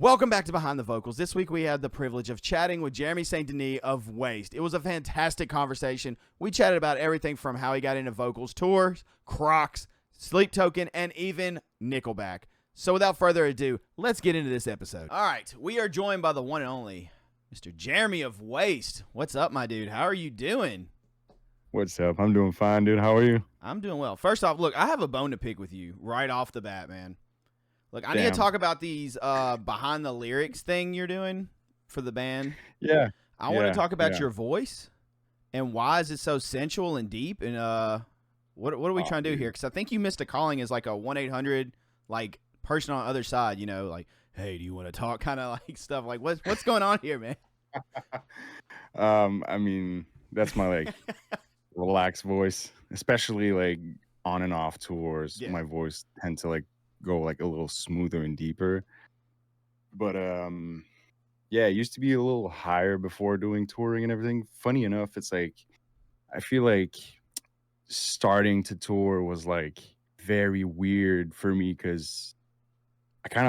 Welcome back to Behind the Vocals. This week we had the privilege of chatting with Jeremy St-denis of Waste. It was a fantastic conversation. We chatted about everything from how he got into vocals, tours, Crocs, Sleep Token, and even Nickelback. So without further ado, let's get into this episode. All right, we are joined by the one and only Mr. Jeremy of Waste. What's up, my dude? How are you doing? What's up? I'm doing fine, dude. How are you? I'm doing well. First off, look, I have a bone to pick with you right off the bat, man. Look, I need to talk about these behind the lyrics thing you're doing for the band. Yeah. I want to talk about your voice and why is it so sensual and deep, and what are we trying to do here? Because I think you missed a calling as like a 1-800 like person on the other side, you know, like, hey, do you want to talk, kind of like stuff like what's going on here, man? I mean, that's my like relaxed voice, especially like on and off tours. Yeah. My voice tends to like go like a little smoother and deeper. But yeah, it used to be a little higher before doing touring and everything. Funny enough, it's like I feel like starting to tour was like very weird for me because I kind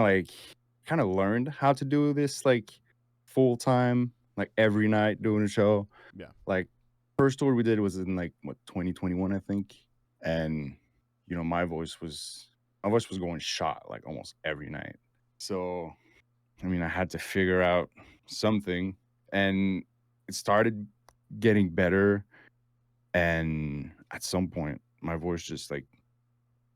of learned how to do this like full time, like every night doing a show. Yeah. Like first tour we did was in like 2021, I think. And you know, my voice was going shot like almost every night. So I mean, I had to figure out something, and it started getting better. And at some point, my voice just like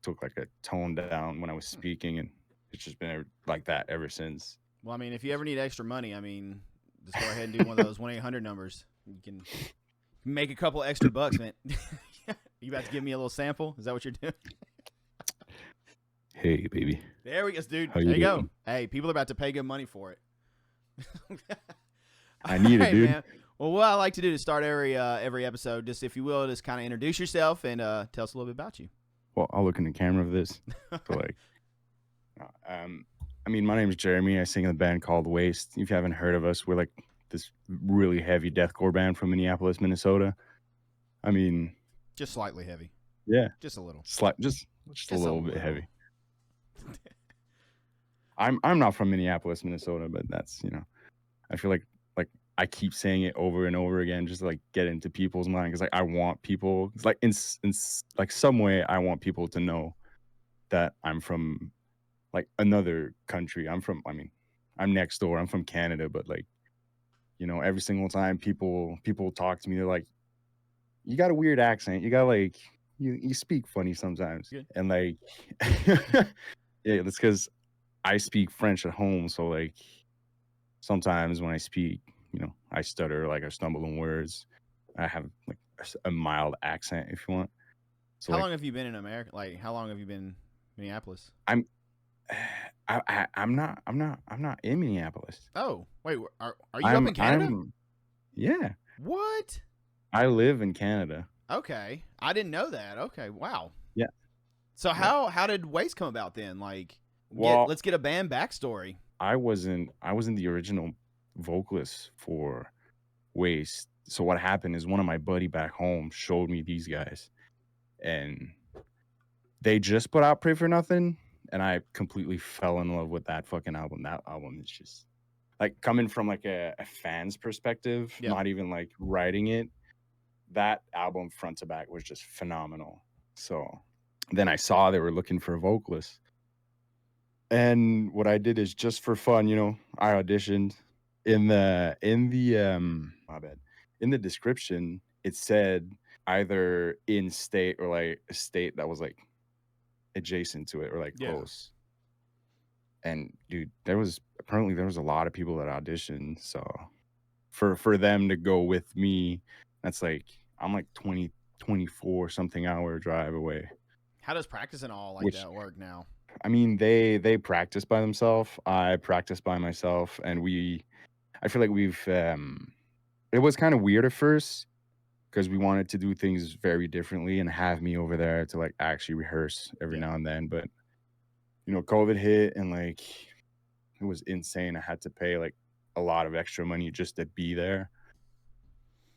took like a tone down when I was speaking, and it's just been like that ever since. Well, I mean, if you ever need extra money, I mean, just go ahead and do one of those 1-800 numbers. You can make a couple extra bucks, man. You about to give me a little sample? Is that what you're doing? Hey, baby. There we go, dude. How There you go. doing? Hey, people are about to pay good money for it. I need it, dude. Man. Well, what I like to do to start every episode, just if you will, just kind of introduce yourself and tell us a little bit about you. Well, I'll look in the camera of this. So like, I mean, my name is Jeremy. I sing in a band called Waste. If you haven't heard of us, we're like this really heavy deathcore band from Minneapolis, Minnesota. I mean, just slightly heavy. Yeah, just a little. Just a little bit heavy. I'm not from Minneapolis, Minnesota, but that's, you know, I feel like I keep saying it over and over again, just to, like get into people's mind, because like I want people, it's like in like some way I want people to know that I'm from like another country. I'm next door. I'm from Canada, but like, you know, every single time people talk to me, they're like, you got a weird accent. You got like you speak funny sometimes. Good. And like yeah, that's because I speak French at home, so like sometimes when I speak, you know, I stutter, like I stumble in words. I have like a mild accent, if you want. So how long have you been in America? Like, how long have you been in Minneapolis? I'm not in Minneapolis. Oh, wait, are you up in Canada? Yeah. What? I live in Canada. Okay, I didn't know that. Okay, wow. Yeah. So how did Waste come about then? Like, let's get a band backstory. I wasn't the original vocalist for Waste. So what happened is one of my buddy back home showed me these guys, and they just put out Pray for Nothing, and I completely fell in love with that fucking album. That album is just like, coming from like a fan's perspective, not even like writing it, that album front to back was just phenomenal. So then I saw they were looking for a vocalist, and what I did is, just for fun, you know, I auditioned. In the my bad, in the description it said either in state or like a state that was like adjacent to it or like close. And dude, there was a lot of people that auditioned, so for them to go with me, that's like, I'm like 24 something hour drive away. How does practice and all like that work now? I mean, they practice by themselves, I practice by myself, and I feel like it was kind of weird at first because we wanted to do things very differently and have me over there to like actually rehearse every now and then. But, you know, COVID hit, and like, it was insane. I had to pay like a lot of extra money just to be there.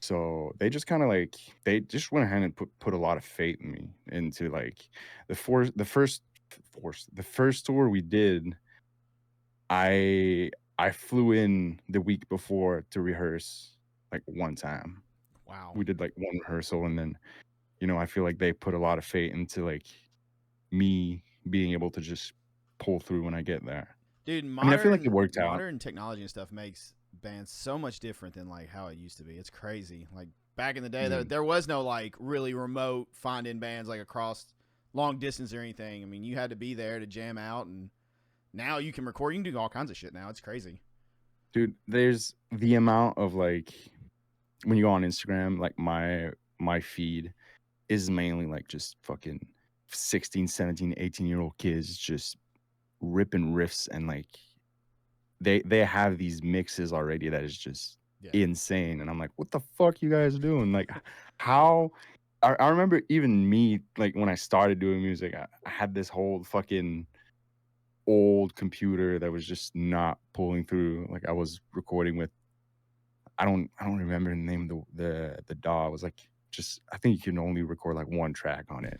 So they just kind of like, they just went ahead and put a lot of faith in me into like the first tour we did. I flew in the week before to rehearse like one time. Wow. We did like one rehearsal, and then I feel like they put a lot of faith into like me being able to just pull through when I get there. Dude, I mean, I feel like it modern worked out. modern technology and stuff makes bands so much different than like how it used to be. It's crazy. Like back in the day, Dude, there was no like really remote finding bands like across long distance or anything. I mean, you had to be there to jam out, and now you can record. You can do all kinds of shit now. It's crazy. dude, there's the amount of like when you go on Instagram, like my feed is mainly like just fucking 16, 17, 18-year-old kids just ripping riffs, and like they have these mixes already that is just Yeah. insane. And I'm like, what the fuck you guys doing? Like how I remember even me, like when I started doing music, I had this whole fucking old computer that was just not pulling through. Like I was recording with I don't remember the name of the DAW. It was like just I think you can only record like one track on it.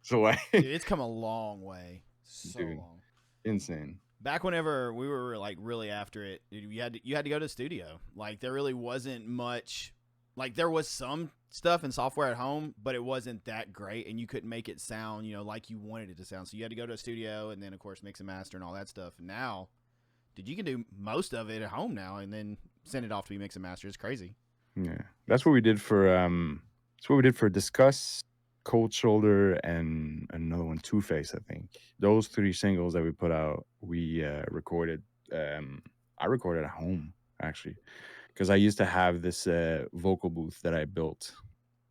So like Dude, it's come a long way. So dude, long. insane. Back whenever we were like really after it, dude, you had to go to the studio. Like there really wasn't much. Like there was some stuff and software at home, but it wasn't that great, and you couldn't make it sound, like you wanted it to sound. So you had to go to a studio and then of course mix and master and all that stuff. And now, dude, you can do most of it at home now and then send it off to be mix and master. It's crazy. Yeah, that's what we did for Discuss, Cold Shoulder, and another one, Two Face. I think those 3 singles that we put out, we recorded. I recorded at home actually, because I used to have this vocal booth that I built,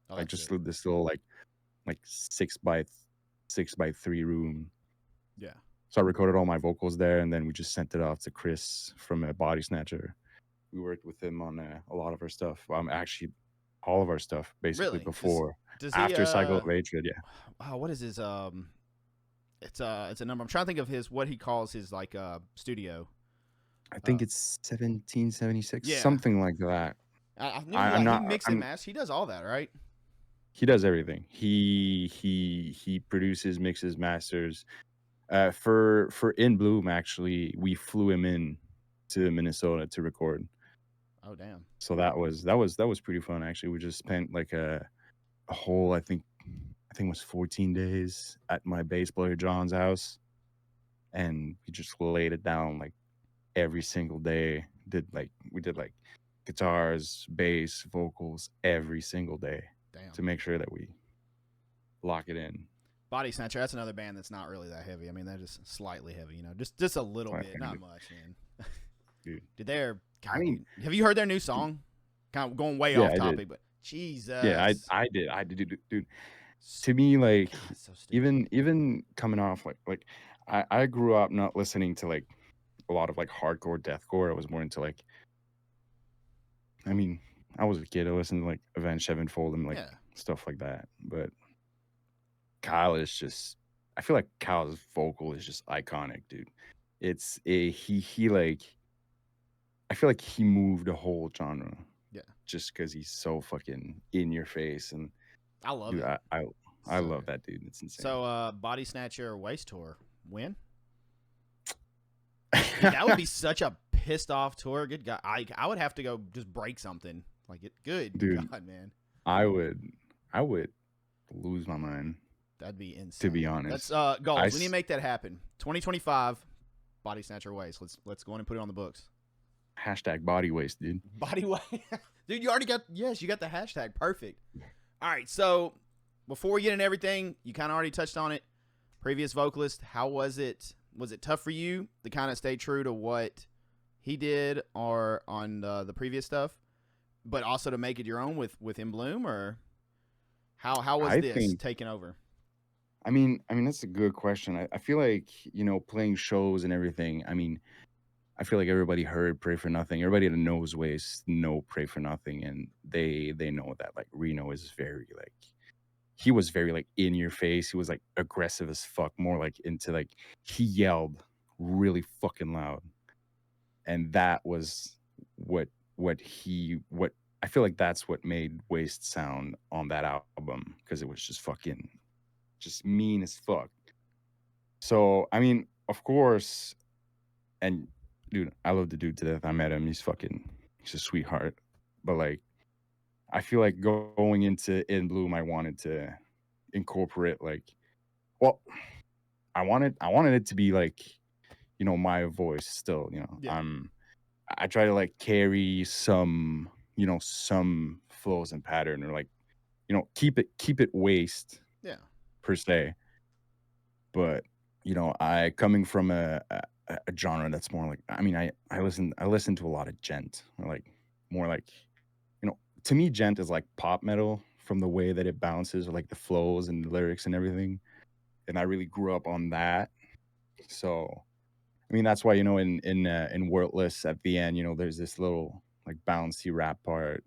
Oh, like that's just sick. this little like 6 by 3 room. Yeah. So I recorded all my vocals there, and then we just sent it off to Chris from Body Snatcher. We worked with him on a lot of our stuff. Actually, all of our stuff basically Really? Does before, does he after Cycle of Hatred. Yeah, oh, what is his it's a number. I'm trying to think of his what he calls his like studio. I think it's 1776, Yeah. something like that. I knew I'm he not. mix and master. He does all that, right? He does everything. He produces, mixes, masters. For In Bloom, actually, we flew him in to Minnesota to record. Oh damn. So that was pretty fun. Actually, we just spent like a whole I think it was 14 days at my bass player John's house, and we just laid it down like every single day. We did like guitars, bass, vocals every single day Damn. to make sure that we lock it in. Body Snatcher, that's another band that's not really that heavy. I mean, they're just slightly heavy, just a little Slightly bit, not heavy. much, man. Dude. Did they're God, I mean, have you heard their new song? Kind of going way yeah, off I did. topic, but Jesus. Yeah, I did, dude. To me, like God, so stupid. even coming off like I grew up not listening to like a lot of like hardcore deathcore. I was more into like, I mean, I was a kid. I listened to like Avenged Sevenfold and like Yeah. stuff like that. But Kyle is just, I feel like Kyle's vocal is just iconic, dude. It's he like, I feel like he moved a whole genre. Yeah. Just because he's so fucking in your face, and I love dude, it. I So love good. that dude. It's insane. So Body Snatcher Waste Tour. When? Dude, that would be such a pissed off tour. Good God. I would have to go just break something. Like it good Dude. God, man. I would lose my mind, That'd be insane. to be honest. That's goals. We need to make that happen. 2025 Body Snatcher Waste. Let's go in and put it on the books. Hashtag body waste, dude. Body weight. Dude, you already got you got the hashtag. Perfect. All right, so before we get into everything, you kind of already touched on it. Previous vocalist, how was it? Was it tough for you to kind of stay true to what he did or on the previous stuff, but also to make it your own with In Bloom, or how was this taking over? I mean that's a good question. I feel like, playing shows and everything. I mean, I feel like everybody heard Pray for Nothing. Everybody that knows Waste know Pray for Nothing, and they know that like Reno is very like, he was very like in your face. He was like aggressive as fuck, more like into like, he yelled really fucking loud. And that was what I feel like that's what made Waste sound on that album, because it was just fucking just mean as fuck. So I mean, of course, And dude, I love the dude to death. I met him. He's a sweetheart. But like, I feel like going into In Bloom, I wanted to incorporate like, well, I wanted it to be like, my voice still. Yeah. I try to like carry some, some flows and pattern, or like, keep it waste Yeah. per se. But I coming from a genre that's more like, I mean, I listen to a lot of gent, or like more like, to me gent is like pop metal from the way that it bounces, or like the flows and the lyrics and everything. And I really grew up on that. So I mean, that's why, in Wordless at the end, there's this little like bouncy rap part.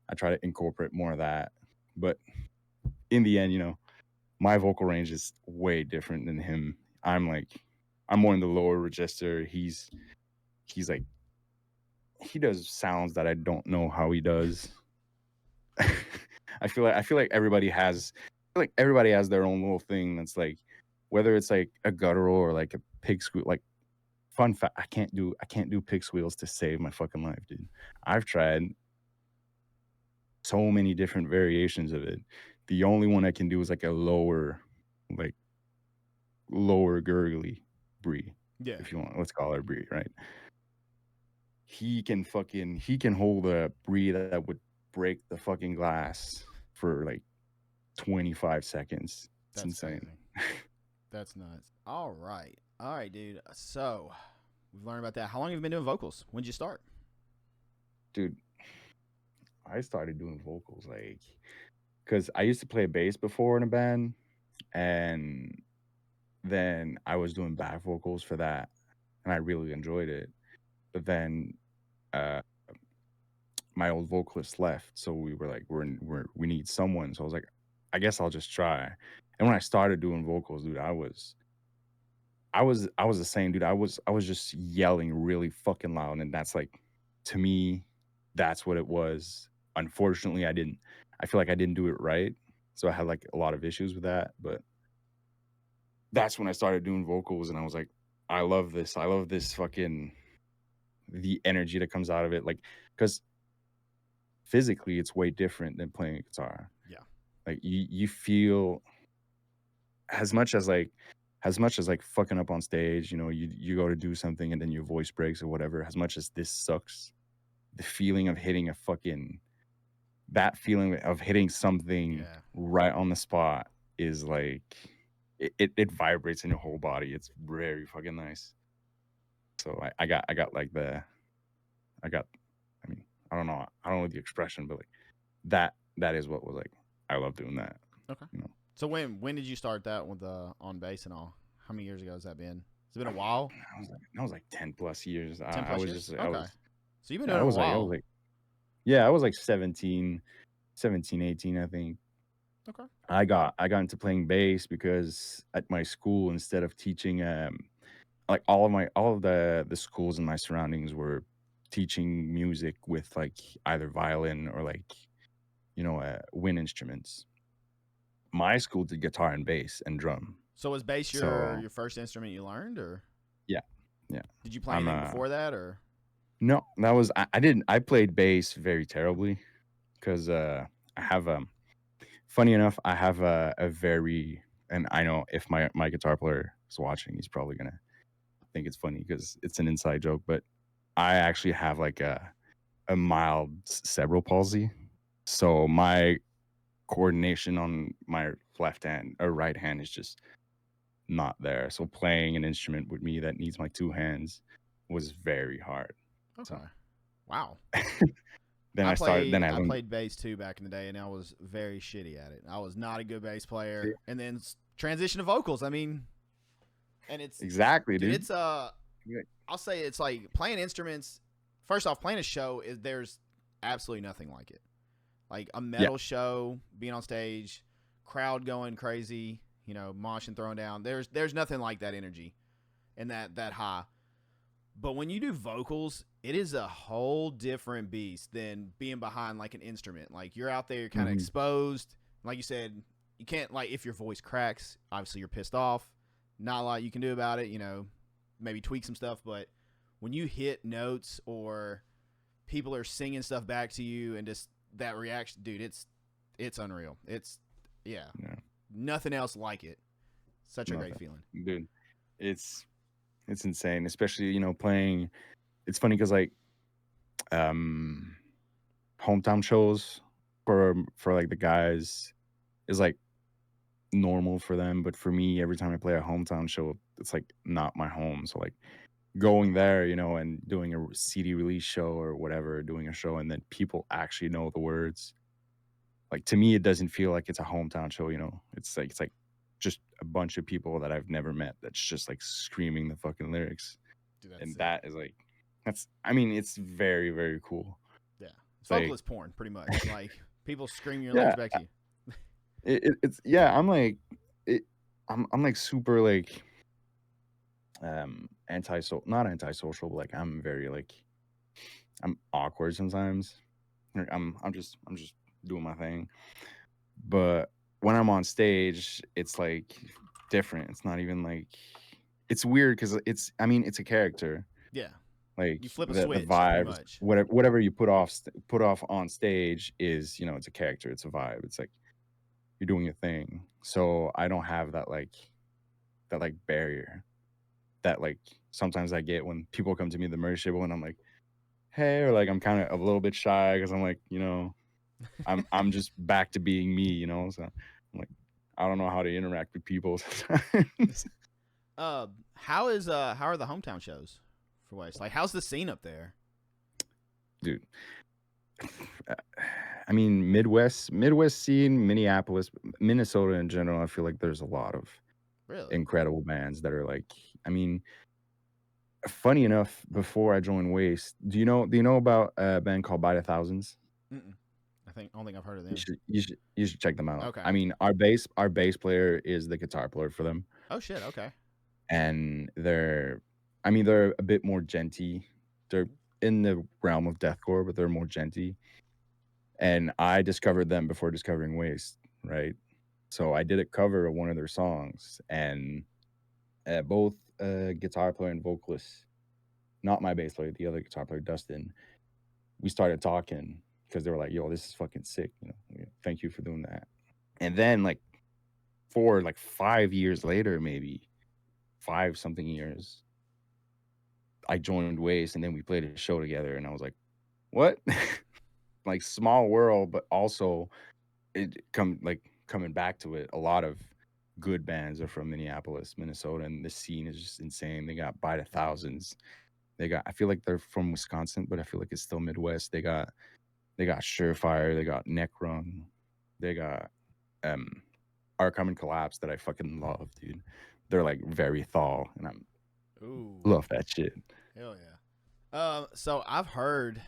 I try to incorporate more of that. But in the end, my vocal range is way different than him. I'm more in the lower register. He's like, he does sounds that I don't know how he does. I feel like everybody has their own little thing that's like, whether it's like a guttural or like a pig squeal. Like, fun fact, I can't do pig squeals to save my fucking life, dude. I've tried so many different variations of it. The only one I can do is like a like lower gurgly brie, Yeah. if you want. Let's call her brie, right? He can hold a brie that would break the fucking glass for like 25 seconds. It's That's insane. crazy. That's nuts. All right. All right, dude. So we've learned about that. How long have you been doing vocals? When did you start? Dude, I started doing vocals like, because I used to play bass before in a band, and then I was doing back vocals for that, and I really enjoyed it. But then uh, my old vocalist left, so we were like, we need someone. So I was like, I guess I'll just try. And when I started doing vocals, dude, I was the same, dude. I was just yelling really fucking loud, and that's like, to me, that's what it was. Unfortunately, I feel like I didn't do it right, so I had like a lot of issues with that. But that's when I started doing vocals, and I was like, I love this. I love this fucking the energy that comes out of it, like, because physically it's way different than playing a guitar. Yeah. Like you feel, as much as like fucking up on stage, you go to do something and then your voice breaks or whatever. As much as this sucks, the feeling of hitting a fucking that feeling of hitting something Yeah. right on the spot is like, it vibrates in your whole body. It's very fucking nice. So I got like I got I mean, I don't know the expression, but like that is what was like, I love doing that. Okay. You know. So when did you start that with the on bass and all? How many years ago has that been? Has it been a while? I was like 10 plus years. 10 I plus was years? just I Okay. was So you've been yeah, doing I it a was like while. yeah, I was like 17, 18, I think. Okay. I got into playing bass because at my school, instead of teaching, like all of the schools in my surroundings were teaching music with like either violin or like, wind instruments. My school did guitar and bass and drum. So was bass your So your first instrument you learned, or yeah, yeah. did you play I'm anything before that, or? No, that was I didn't I played bass very terribly because I have funny enough, I have a very, and I know if my guitar player is watching, he's probably gonna think it's funny because it's an inside joke, but I actually have like a mild cerebral palsy. So my coordination on my left hand or right hand is just not there. So playing an instrument with me that needs my two hands was very hard. Okay. So Wow. then then I I learned. played bass too back in the day, and I was very shitty at it. I was not a good bass player, and then transition to vocals. I mean, and it's Exactly, dude, dude. it's Yeah. I'll say it's like playing instruments. First off, playing a show is there's absolutely nothing like it. Like a Yeah. metal show, being on stage, crowd going crazy, moshing, throwing down. There's nothing like that energy and that high. But when you do vocals, it is a whole different beast than being behind like an instrument. Like you're out there, you're kind of Mhm. exposed. Like you said, you can't, like, if your voice cracks, obviously you're pissed off. Not a lot you can do about it. maybe tweak some stuff. But when you hit notes or people are singing stuff back to you and just that reaction, dude, it's unreal. It's nothing else like it. Such a great feeling, dude. It's insane, especially playing. It's funny because like hometown shows for like the guys is like normal for them, but for me, every time I play a hometown show, it's like not my home. So like going there, and doing a CD release show or whatever, doing a show, and then people actually know the words. Like to me, it doesn't feel like it's a hometown show. It's like just a bunch of people that I've never met that's just like screaming the fucking lyrics. Dude, and that is like it's very, very cool. Yeah, it's vocalist porn, pretty much. Like people scream your lyrics back to you. I'm like I'm like super like not antisocial, but like I'm very like I'm awkward sometimes. I'm just doing my thing. But when I'm on stage, it's like different. It's not even like it's weird because it's a character. Yeah. Like you flip a switch, the vibes, whatever you put off on stage is, it's a character, it's a vibe. It's like you're doing a thing. So I don't have that barrier that like sometimes I get when people come to me at the merch table and I'm like, hey, or like I'm kind of a little bit shy because I'm like, I'm just back to being me, so I'm like, I don't know how to interact with people sometimes. How are the hometown shows for Waste? Like, how's the scene up there? Dude, Midwest scene, Minneapolis, Minnesota in general, I feel like there's a lot of incredible bands that are like, funny enough, before I joined Waste, do you know about a band called By the Thousands? Mm-mm. I don't think I've heard of them. You should check them out. Okay. Our bass player is the guitar player for them. Oh shit, okay. And they're a bit more genty. They're in the realm of deathcore, but they're more genty. And I discovered them before discovering Waste, right? So I did a cover of one of their songs, and both guitar player and vocalist, not my bass player, the other guitar player, Dustin, we started talking because they were like, yo, this is fucking sick. Thank you for doing that. And then like 5 years later, maybe 5-something years, I joined Waste, and then we played a show together, and I was like, what? Like small world, but also coming back to it, a lot of good bands are from Minneapolis, Minnesota, and the scene is just insane. They got By the Thousands. I feel like they're from Wisconsin, but I feel like it's still Midwest. They got Surefire, they got Neckrung, they got Our Common Collapse that I fucking love, dude. They're like very thaw, and love that shit. Hell yeah. So I've heard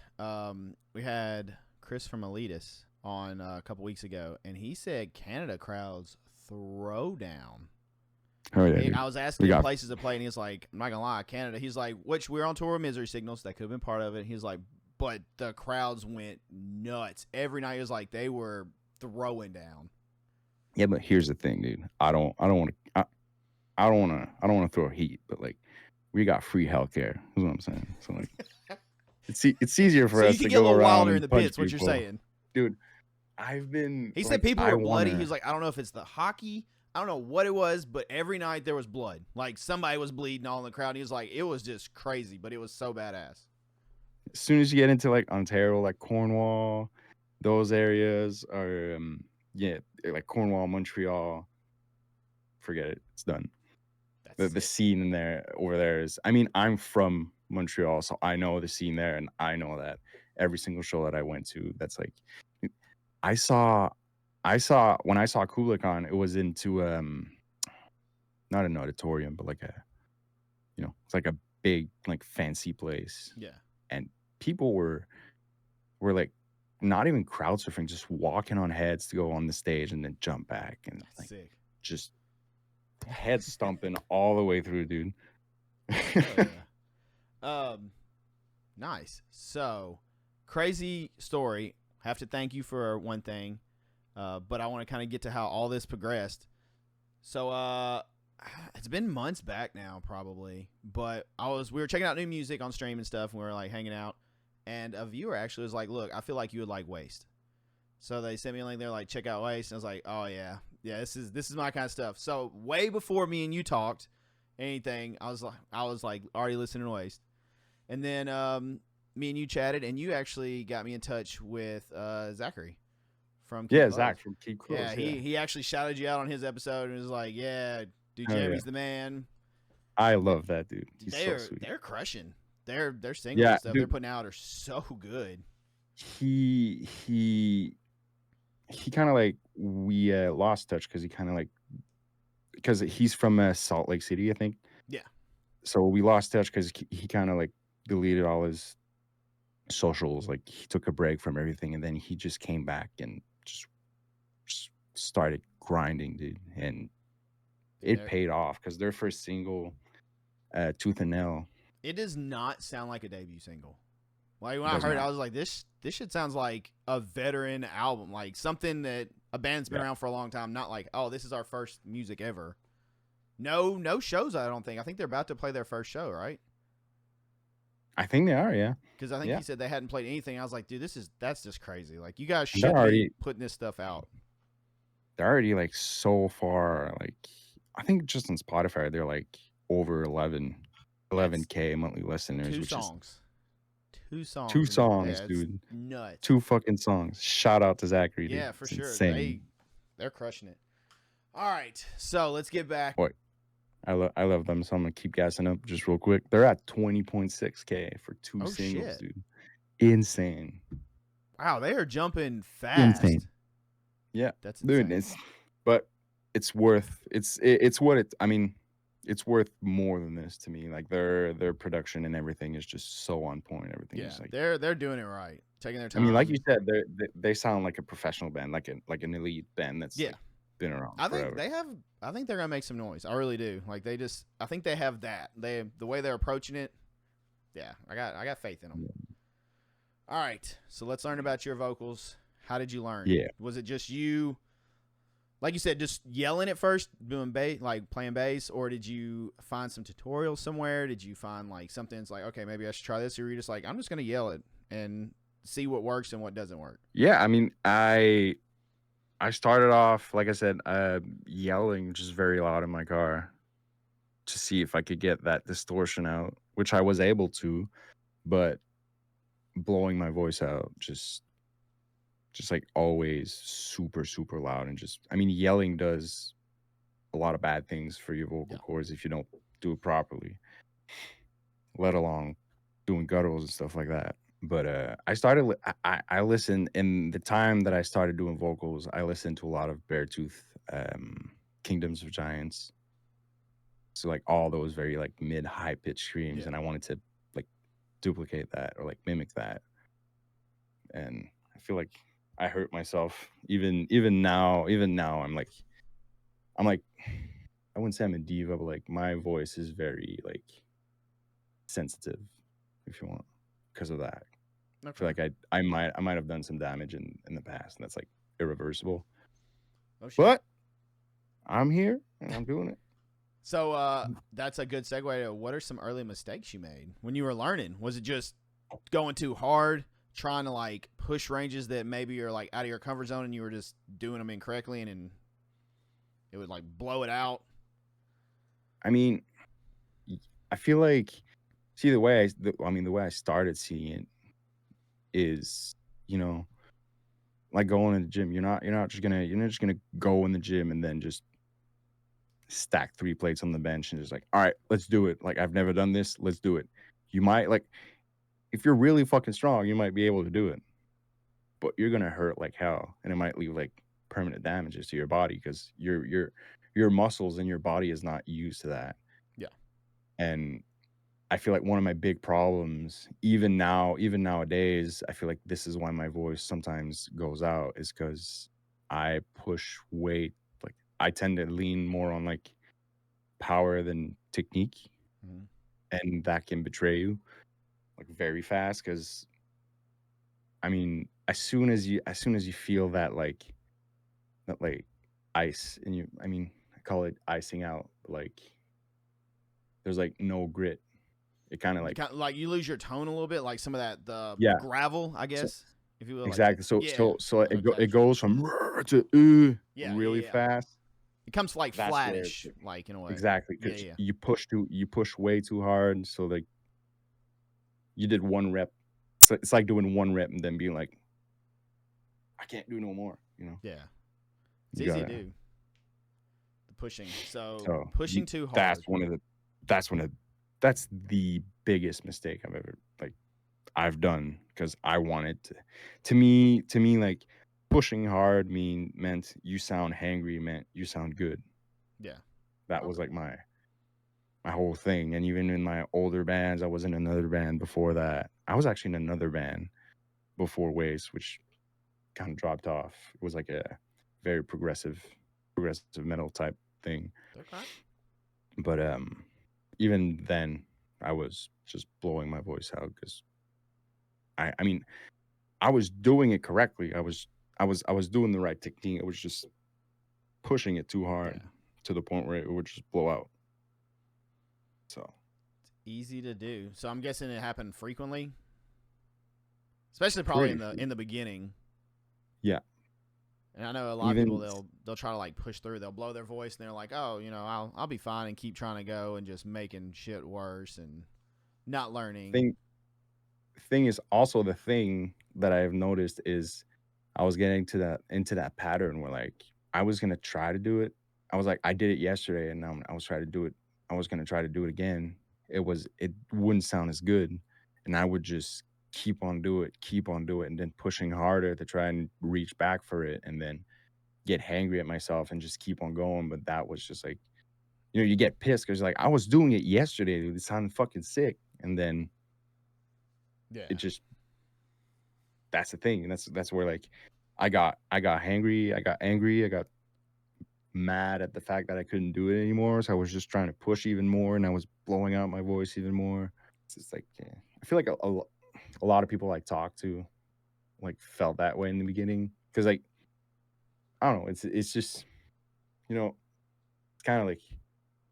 we had Chris from Elitist on a couple weeks ago, and he said Canada crowds throw down. Oh yeah. I was asking him places to play, and he's like, I'm not gonna lie, Canada. He's like, which we're on tour with Misery Signals, that could have been part of it. He's like, but the crowds went nuts every night. It was like they were throwing down. Yeah, but here's the thing, dude. I don't want to throw heat, but like we got free healthcare. Is what I'm saying. So like, it's easier for us to go around wilder in the punch pits. What you're saying, dude? I've been. He said people were bloody. He was like, I don't know if it's the hockey. I don't know what it was, but every night there was blood. Like somebody was bleeding all in the crowd. And he was like, it was just crazy, but it was so badass. As soon as you get into like Ontario, like Cornwall, those areas are like Cornwall, Montreal. Forget it. It's done. The scene over there is. I'm from Montreal, so I know the scene there, and I know that every single show that I went to, that's like, I saw when I saw Kulikon, it was into not an auditorium, but like it's like a big like fancy place. Yeah. And people were like not even crowd surfing, just walking on heads to go on the stage and then jump back, and like sick. Just head stomping all the way through, dude. Yeah. Nice. So crazy story. Have to thank you for one thing, but I want to kind of get to how all this progressed. So It's been months back now, probably. But we were checking out new music on stream and stuff, and we were like hanging out. And a viewer actually was like, "Look, I feel like you would like Waste." So they sent me a link. They're like, "Check out Waste," and I was like, "Oh yeah, yeah, this is my kind of stuff." So way before me and you talked anything, I was like already listening to Waste, and then me and you chatted, and you actually got me in touch with Zachary from Keep Yeah, Close. Zach from Keep Close. Yeah, he actually shouted you out on his episode and was like, "Yeah, dude, Oh, yeah. Jeremy's the man." I love that dude. He's so sweet. They're crushing. Their singles Yeah, and stuff dude. they're putting out are so good. He kind of like we lost touch because he kind of like because he's from Salt Lake City, I think. Yeah. So we lost touch because he kind of like deleted all his socials. Like he took a break from everything, and then he just came back and just started grinding, dude. And it paid off because their first single, Tooth and Nail. It does not sound like a debut single. Like when I heard it, I was like, this shit sounds like a veteran album, like something that a band's been around for a long time. Not like, oh, this is our first music ever. No shows. I don't think. I think they're about to play their first show, right? I think they are, yeah. Because I think he said they hadn't played anything. I was like, dude, that's just crazy. Like you guys should be putting this stuff out. They're already like so far. Like I think just on Spotify, they're like over 11K monthly listeners. Two songs. Two songs, dude. Nuts. 2 fucking songs. Shout out to Zachary, dude. Yeah, for sure. Insane. They're crushing it. All right, so let's get back. Boy, I love them, so I'm gonna keep gassing up just real quick. They're at 20.6K for 2 singles, dude. Insane. Wow, they are jumping fast. Insane. Yeah, that's insane. Dude. But it's worth what it. I mean, it's worth more than this to me. Like their production and everything is just so on point. Everything is like they're doing it right, taking their time. I mean, like you said, they sound like a professional band, like an elite band that's like, been around. I think I think they're gonna make some noise. I really do. Like I think they have that. The way they're approaching it. Yeah, I got faith in them. All right, so let's learn about your vocals. How did you learn? Yeah, was it just you? Like you said, just yelling at first, doing bass, like playing bass, or did you find some tutorials somewhere? Did you find like something that's like, okay, maybe I should try this, or were you just like, I'm just gonna yell it and see what works and what doesn't work? Yeah, I mean, I started off, like I said, yelling just very loud in my car to see if I could get that distortion out, which I was able to, but blowing my voice out just like always super, super loud. And just, I mean, yelling does a lot of bad things for your vocal cords if you don't do it properly, let alone doing gutturals and stuff like that. But I listened in the time that I started doing vocals, I listened to a lot of Beartooth, Kingdoms of Giants. So like all those very like mid high pitch screams. And I wanted to like duplicate that or like mimic that. And I feel like I hurt myself even now. I'm like I wouldn't say I'm a diva, but like my voice is very like sensitive, if you want, because of that. Okay. I feel like I might have done some damage in the past, and that's like irreversible. Oh, shit. But I'm here and I'm doing it. So that's a good segue to what are some early mistakes you made when you were learning? Was it just going too hard, trying to like push ranges that maybe are like out of your comfort zone and you were just doing them incorrectly and it would like blow it out? I mean, I feel like, see, the way I started seeing it is, you know, like going to the gym. You're not just gonna go in the gym and then just stack 3 plates on the bench and just like, all right, let's do it. Like, I've never done this, let's do it. You might, like, if you're really fucking strong, you might be able to do it, but you're gonna hurt like hell, and it might leave like permanent damages to your body because your muscles and your body is not used to that. Yeah. And I feel like one of my big problems, even nowadays, I feel like this is why my voice sometimes goes out, is because I push weight. Like, I tend to lean more on like power than technique, and that can betray you like very fast. Because I mean, as soon as you feel that like ice in you, I mean, call it icing out. Like there's like no grit. It kind of You like kind of, like you lose your tone a little bit, like some of that the yeah. gravel, I So guess, if you will. Like exactly. So yeah, so I know it exactly what you mean. goes from to Yeah, yeah, really yeah. fast. It comes like That's where flattish, like in a way. exactly Yeah, because yeah, you push way too hard. So like you did one rep. So it's like doing one rep and then being like, I can't do no more. You know, yeah. It's you easy to gotta. do. The pushing. So So pushing too that's hard. one of the that's one of that's the biggest mistake I've ever like I've done because I wanted to me like pushing hard meant you sound hangry, meant you sound good. Yeah. That was Okay. like my whole thing. And even in my older bands, I was in another band before that. I was actually in another band before Waste, which kind of dropped off. It was like a very progressive metal type thing. Okay. But even then I was just blowing my voice out because I mean I was doing it correctly. I was doing the right technique. I was just pushing it too hard Yeah. to the point where it would just blow out. So Easy to do. So I'm guessing it happened frequently, especially probably pretty in the beginning. yeah. And I know a lot of people Even they'll try to like push through. They'll blow their voice and they're like, "Oh, I'll be fine," and keep trying to go and just making shit worse and not learning. thing thing is also the thing that I've noticed is I was getting to that into that pattern where like I was gonna try to do it. I was like, I did it yesterday and I was trying to do it. I was gonna try to do it again. It wouldn't sound as good. And I would just keep on do it, and then pushing harder to try and reach back for it and then get hangry at myself and just keep on going. But that was just like, you get pissed because like I was doing it yesterday, dude. It sounded fucking sick. And then it Yeah. just that's the thing. And that's where like I got hangry, I got angry, I got mad at the fact that I couldn't do it anymore. So I was just trying to push even more and I was blowing out my voice even more. It's just like yeah. I feel like a lot of people I talk to like felt that way in the beginning. Cause like I don't know, it's just it's kind of like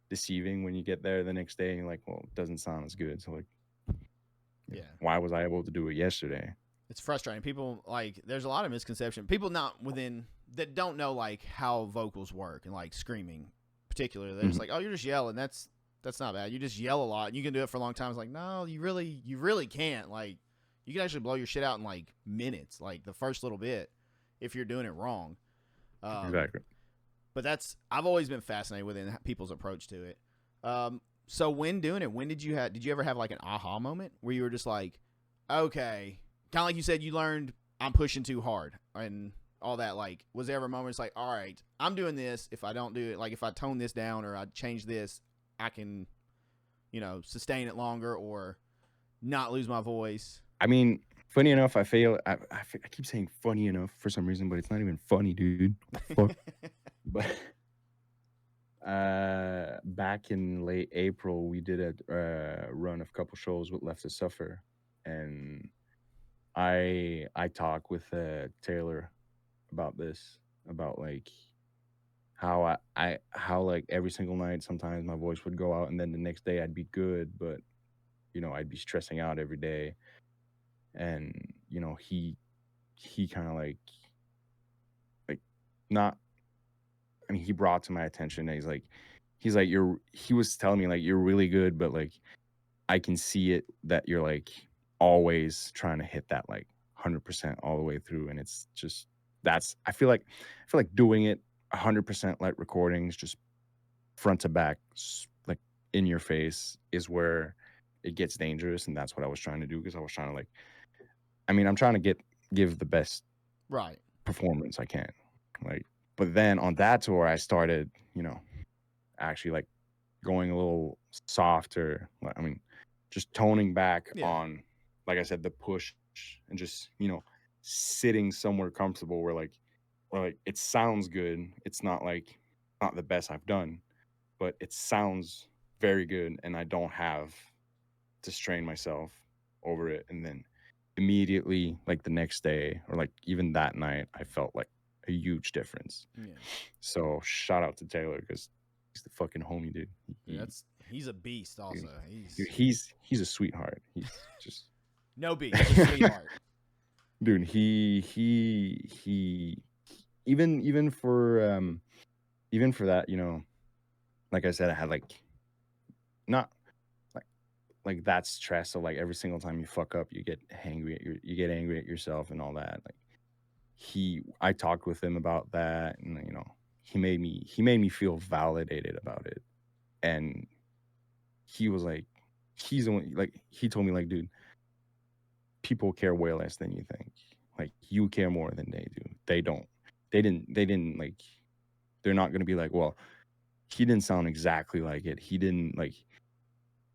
deceiving when you get there the next day and you're like, well, it doesn't sound as good. So like Yeah. why was I able to do it yesterday? It's frustrating. People like there's a lot of misconception. People not within that don't know like how vocals work and like screaming particularly. They're just Mhm. like, "Oh, you're just yelling." That's not bad. You just yell a lot and you can do it for a long time. It's like, "No, you really can't." Like you can actually blow your shit out in like minutes, like the first little bit if you're doing it wrong. Um Exactly. but I've always been fascinated with people's approach to it. So when doing it, did you ever have like an aha moment where you were just like, okay, kind of like you said, you learned I'm pushing too hard and all that. Like, was there ever a moment it's like, all right, I'm doing this. If I don't do it, like if I tone this down or I change this, I can, sustain it longer or not lose my voice. I mean, funny enough, I keep saying funny enough for some reason, but it's not even funny, dude. What the fuck? But back in late April, we did a run of a couple shows with Left to Suffer, and I talked with Taylor about this, about like how how like every single night sometimes my voice would go out, and then the next day I'd be good, but I'd be stressing out every day, and he kind of like not. I mean, he brought to my attention that he's like he was telling me like you're really good, but like I can see it that you're like always trying to hit that like 100% all the way through, and it's just that's I feel like doing it 100% like recordings, just front to back, like in your face, is where it gets dangerous, and that's what I was trying to do because I was trying to like, I mean, I'm trying to give the best Right. performance I can, like. But then on that tour, I started, actually like going a little softer. I mean, just toning back Yeah. on, like I said, the push and just, sitting somewhere comfortable where it sounds good. It's not like not the best I've done, but it sounds very good and I don't have to strain myself over it. And then immediately, like the next day or like even that night, I felt like a huge difference. Yeah. So shout out to Taylor because the fucking homie, dude. He's a beast. Also, dude, he's a sweetheart. He's just no beast, just sweetheart. Dude, he even for that, you know, like I said, I had like not like that stress of like every single time you fuck up, you get angry at yourself and all that. Like I talked with him about that, and you know, he made me feel validated about it. And he was like, he told me like, dude, people care way less than you think. Like you care more than they do. They don't. They didn't like, they're not gonna be like, well, he didn't sound exactly like it. He didn't like,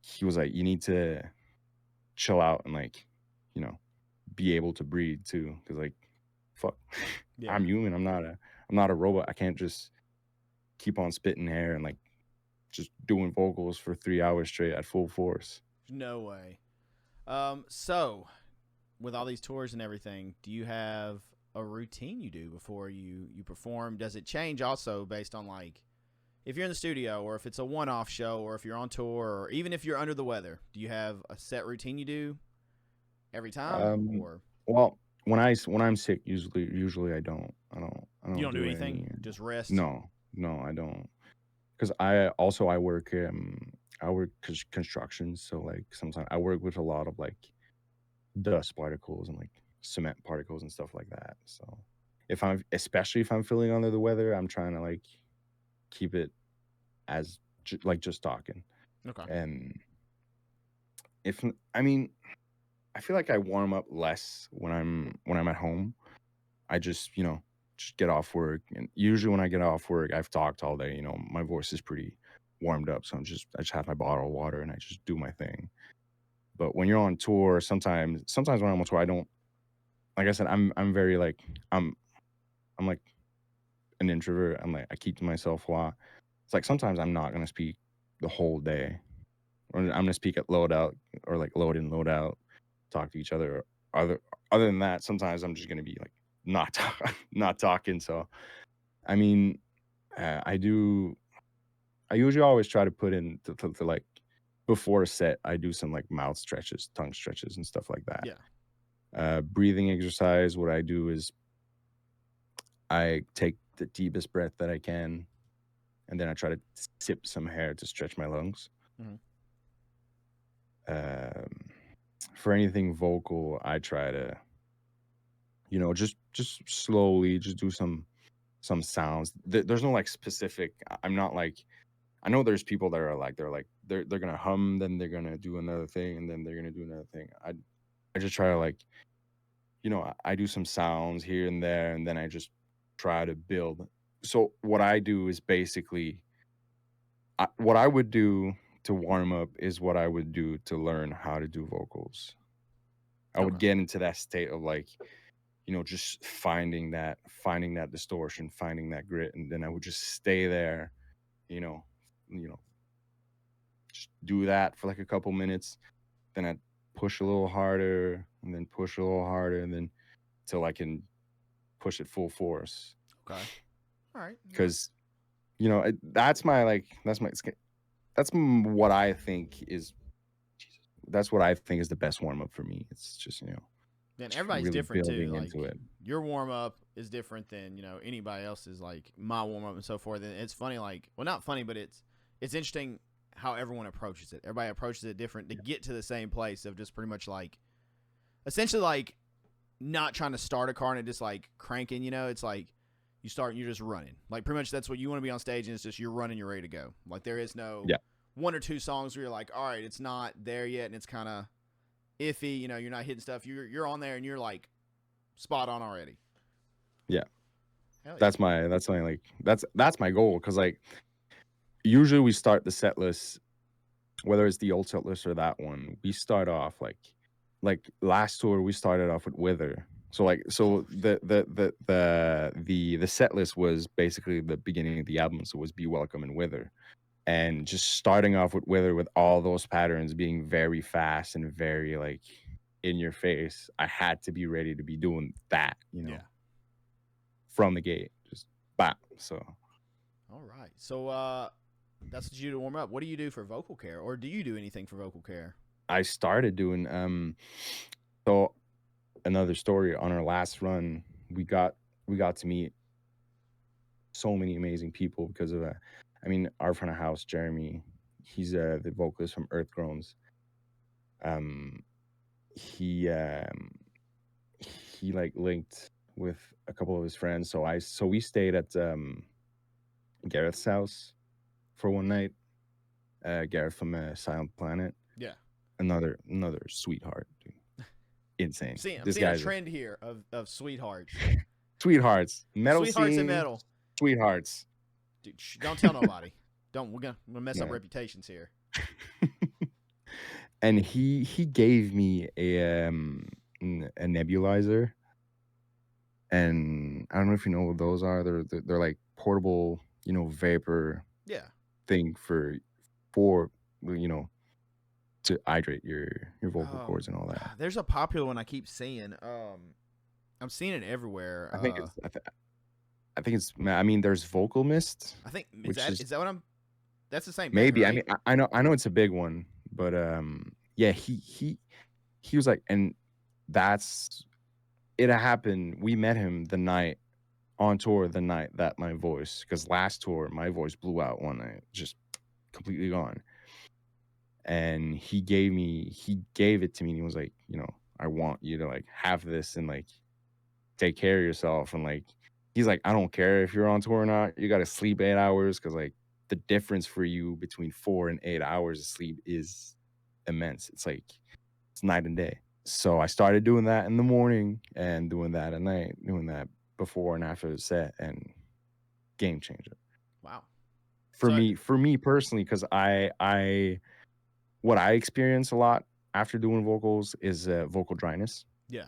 he was like, you need to chill out and like, you know, be able to breathe too. Cause like, fuck, Yeah. I'm human. I'm not a robot. I can't just keep on spitting hair and like just doing vocals for 3 hours straight at full force. No way. So with all these tours and everything, do you have a routine you do before you perform? Does it change also based on like if you're in the studio, or if it's a one-off show, or if you're on tour, or even if you're under the weather? Do you have a set routine you do every time? Or well, when I'm sick, usually I don't you don't do do anything? any. Just rest? No, I don't. Because I work construction, so like sometimes I work with a lot of like dust particles and like cement particles and stuff like that. So especially if I'm feeling under the weather, I'm trying to like keep it as just talking. Okay. And I feel like I warm up less when I'm at home. I just, you know, just get off work, and usually when I get off work, I've talked all day, you know, my voice is pretty warmed up, so I just have my bottle of water and I just do my thing. But when you're on tour, sometimes when I'm on tour, I don't, like I said, I'm very like, I'm like an introvert. I'm like, I keep to myself a lot. It's like sometimes I'm not gonna speak the whole day, or I'm gonna speak at loadout, or like load in, load out, talk to each other. Other than that, sometimes I'm just gonna be like not talking. So, I mean, I usually always try to put in to like before a set. I do some like mouth stretches, tongue stretches, and stuff like that. Yeah. Breathing exercise. What I do is I take the deepest breath that I can, and then I try to sip some air to stretch my lungs. Mhm. For anything vocal, I try to, you know, just slowly just do some sounds. There's no like specific. I'm not like, I know there's people that are like, they're gonna hum, then they're gonna do another thing, and then they're gonna do another thing. I just try to like, you know, I do some sounds here and there, and then I just try to build. So what I do is basically, what I would do to warm up is what I would do to learn how to do vocals. I would Okay. get into that state of like, you know, just finding that distortion, finding that grit, and then I would just stay there, you know, just do that for like a couple minutes. Then I'd push a little harder, and then push a little harder, and then till I can push it full force. Okay. All right. Because, you know, that's what I think is. That's what I think is the best warm up for me. It's just, you know, Then just everybody's really different too. building Like into it. your warm up is different than, you know, anybody else's. Like my warm up and so forth. And it's funny, like, well, not funny, but it's interesting how everyone approaches it. Everybody approaches it different to get to the same place of just pretty much like, essentially like not trying to start a car and just like cranking. You know, it's like you start and you're just running. Like pretty much that's what you want to be on stage, and it's just you're running, you're ready to go. Like there is no one or two songs where you're like, all right, it's not there yet, and it's kind of iffy, you know, you're not hitting stuff. You're on there and you're like spot on already. Yeah. Yeah. That's my like that's my goal, because like usually we start the set list, whether it's the old set list or that one, we start off like last tour we started off with Wither. So like the set list was basically the beginning of the album, so it was Be Welcome and Wither. And just starting off with Wither with all those patterns being very fast and very like in your face, I had to be ready to be doing that, you know, from the gate, just bop. So, all right. So, That's what you do to warm up. What do you do for vocal care, or do you do anything for vocal care? I started doing so another story on our last run, we got to meet so many amazing people because of I mean, our front of house, Jeremy, he's the vocalist from Earth Groans. Um he he like linked with a couple of his friends. So we stayed at Gareth's house for one night. Gareth from Silent Planet. Yeah. Another sweetheart, dude. Insane. I'm seeing This a guy's trend here of sweethearts. sweethearts. Metal Sweethearts scene, and metal. sweethearts. Dude, don't tell nobody. We're gonna mess up No. reputations here. And he gave me a nebulizer, and I don't know if you know what those are. They're like portable, you know, vapor Yeah. thing for you know, to hydrate your vocal cords and all that. There's a popular one I keep seeing. I'm seeing it everywhere. I think I think it's. I mean, there's Vocal Mist. I think is that what I'm? That's the same. Maybe. Thing, right? I mean, I know it's a big one, but yeah, he was like, and that's it happened. We met him the night on tour, the night that my voice, because last tour my voice blew out one night, just completely gone. And he gave it to me, and he was like, you know, I want you to like have this and like take care of yourself. And like, he's like, I don't care if you're on tour or not, you got to sleep 8 hours, because like the difference for you between 4 and 8 hours of sleep is immense. It's like, it's night and day. So I started doing that in the morning and doing that at night, doing that before and after the set, and game changer. Wow. For me personally, because what I experience a lot after doing vocals is vocal dryness. Yeah.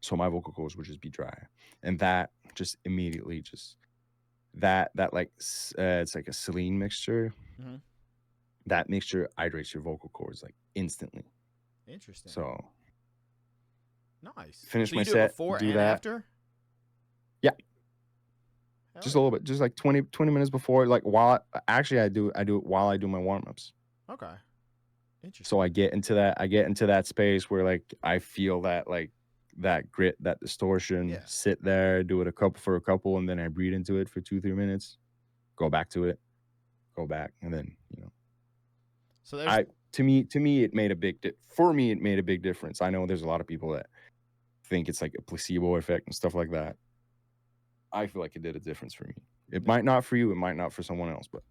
So my vocal cords would just be dry, and that just immediately just that like it's like a saline mixture. Mm-hmm. That mixture hydrates your vocal cords like instantly. Interesting. So nice. Finish so my you do set. It before do and that. after. Yeah. Hell Just yeah. a little bit, just like 20 minutes before. Like while I do it while I do my warm ups. Okay. Interesting. So I get into that space where like I feel that like that grit, that distortion. Yeah. Sit there, do it for a couple, and then I breathe into it for 2-3 minutes. Go back to it. Go back, and then you know. So there's to me it made a big for me it made a big difference. I know there's a lot of people that think it's like a placebo effect and stuff like that. I feel like it did a difference for me. It might not for you, it might not for someone else, but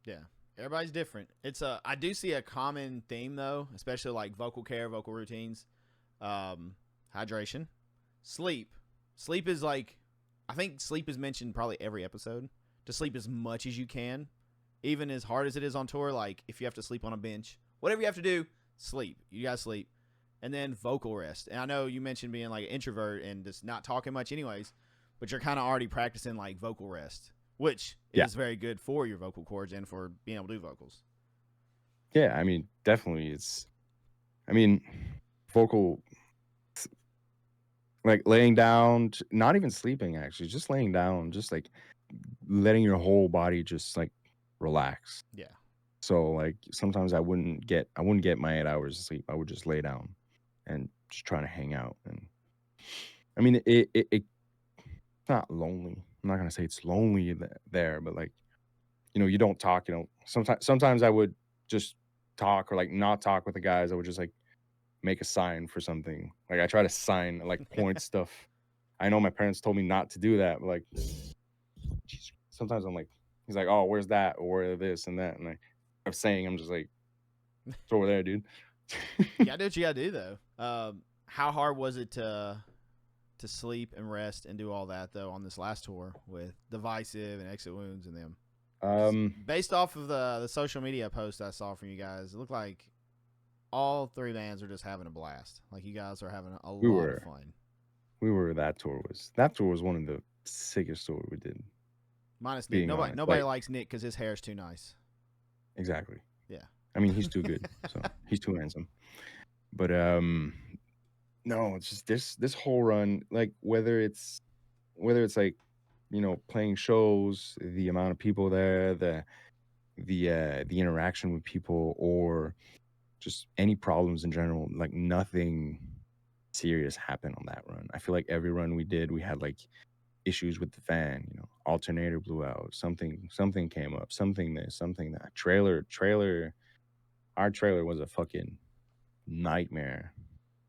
yeah, everybody's different. It's I do see a common theme though, especially like vocal care, vocal routines, hydration, sleep. Sleep is like, I think sleep is mentioned probably every episode. To sleep as much as you can, even as hard as it is on tour. Like if you have to sleep on a bench, whatever you have to do, sleep. You gotta sleep. And then vocal rest. And I know you mentioned being like an introvert and just not talking much anyways, but you're kind of already practicing like vocal rest, which is very good for your vocal cords and for being able to do vocals. Yeah, I mean, definitely vocal, like laying down, not even sleeping actually, just laying down, just like letting your whole body just like relax. Yeah. So like sometimes I wouldn't get my 8 hours of sleep. I would just lay down and just try to hang out. And I mean, it's not lonely. I'm not gonna say it's lonely there, but like, you know, you don't talk. You know, sometimes I would just talk or like not talk with the guys. I would just like make a sign for something. Like I try to sign, like point stuff. I know my parents told me not to do that, but like sometimes I'm like, he's like, oh, where's that or where this and that, and I'm saying, I'm just like, it's over there, dude. You gotta do what you gotta do though. How hard was it to sleep and rest and do all that though on this last tour with Divisive and Exit Wounds and them? Based off of the social media post I saw from you guys, it looked like all three bands are just having a blast. Like you guys are having a lot of fun. That tour was one of the sickest tours we did. Minus Nick. Nobody likes Nick because his hair is too nice. Exactly. Yeah. I mean, he's too good. So he's too handsome. But no, it's just this whole run, like whether it's like, you know, playing shows, the amount of people there, the interaction with people, or just any problems in general. Like nothing serious happened on that run. I feel like every run we did, we had like issues with the fan. Alternator blew out. Something came up. Something this. Something that. Trailer. Our trailer was a fucking nightmare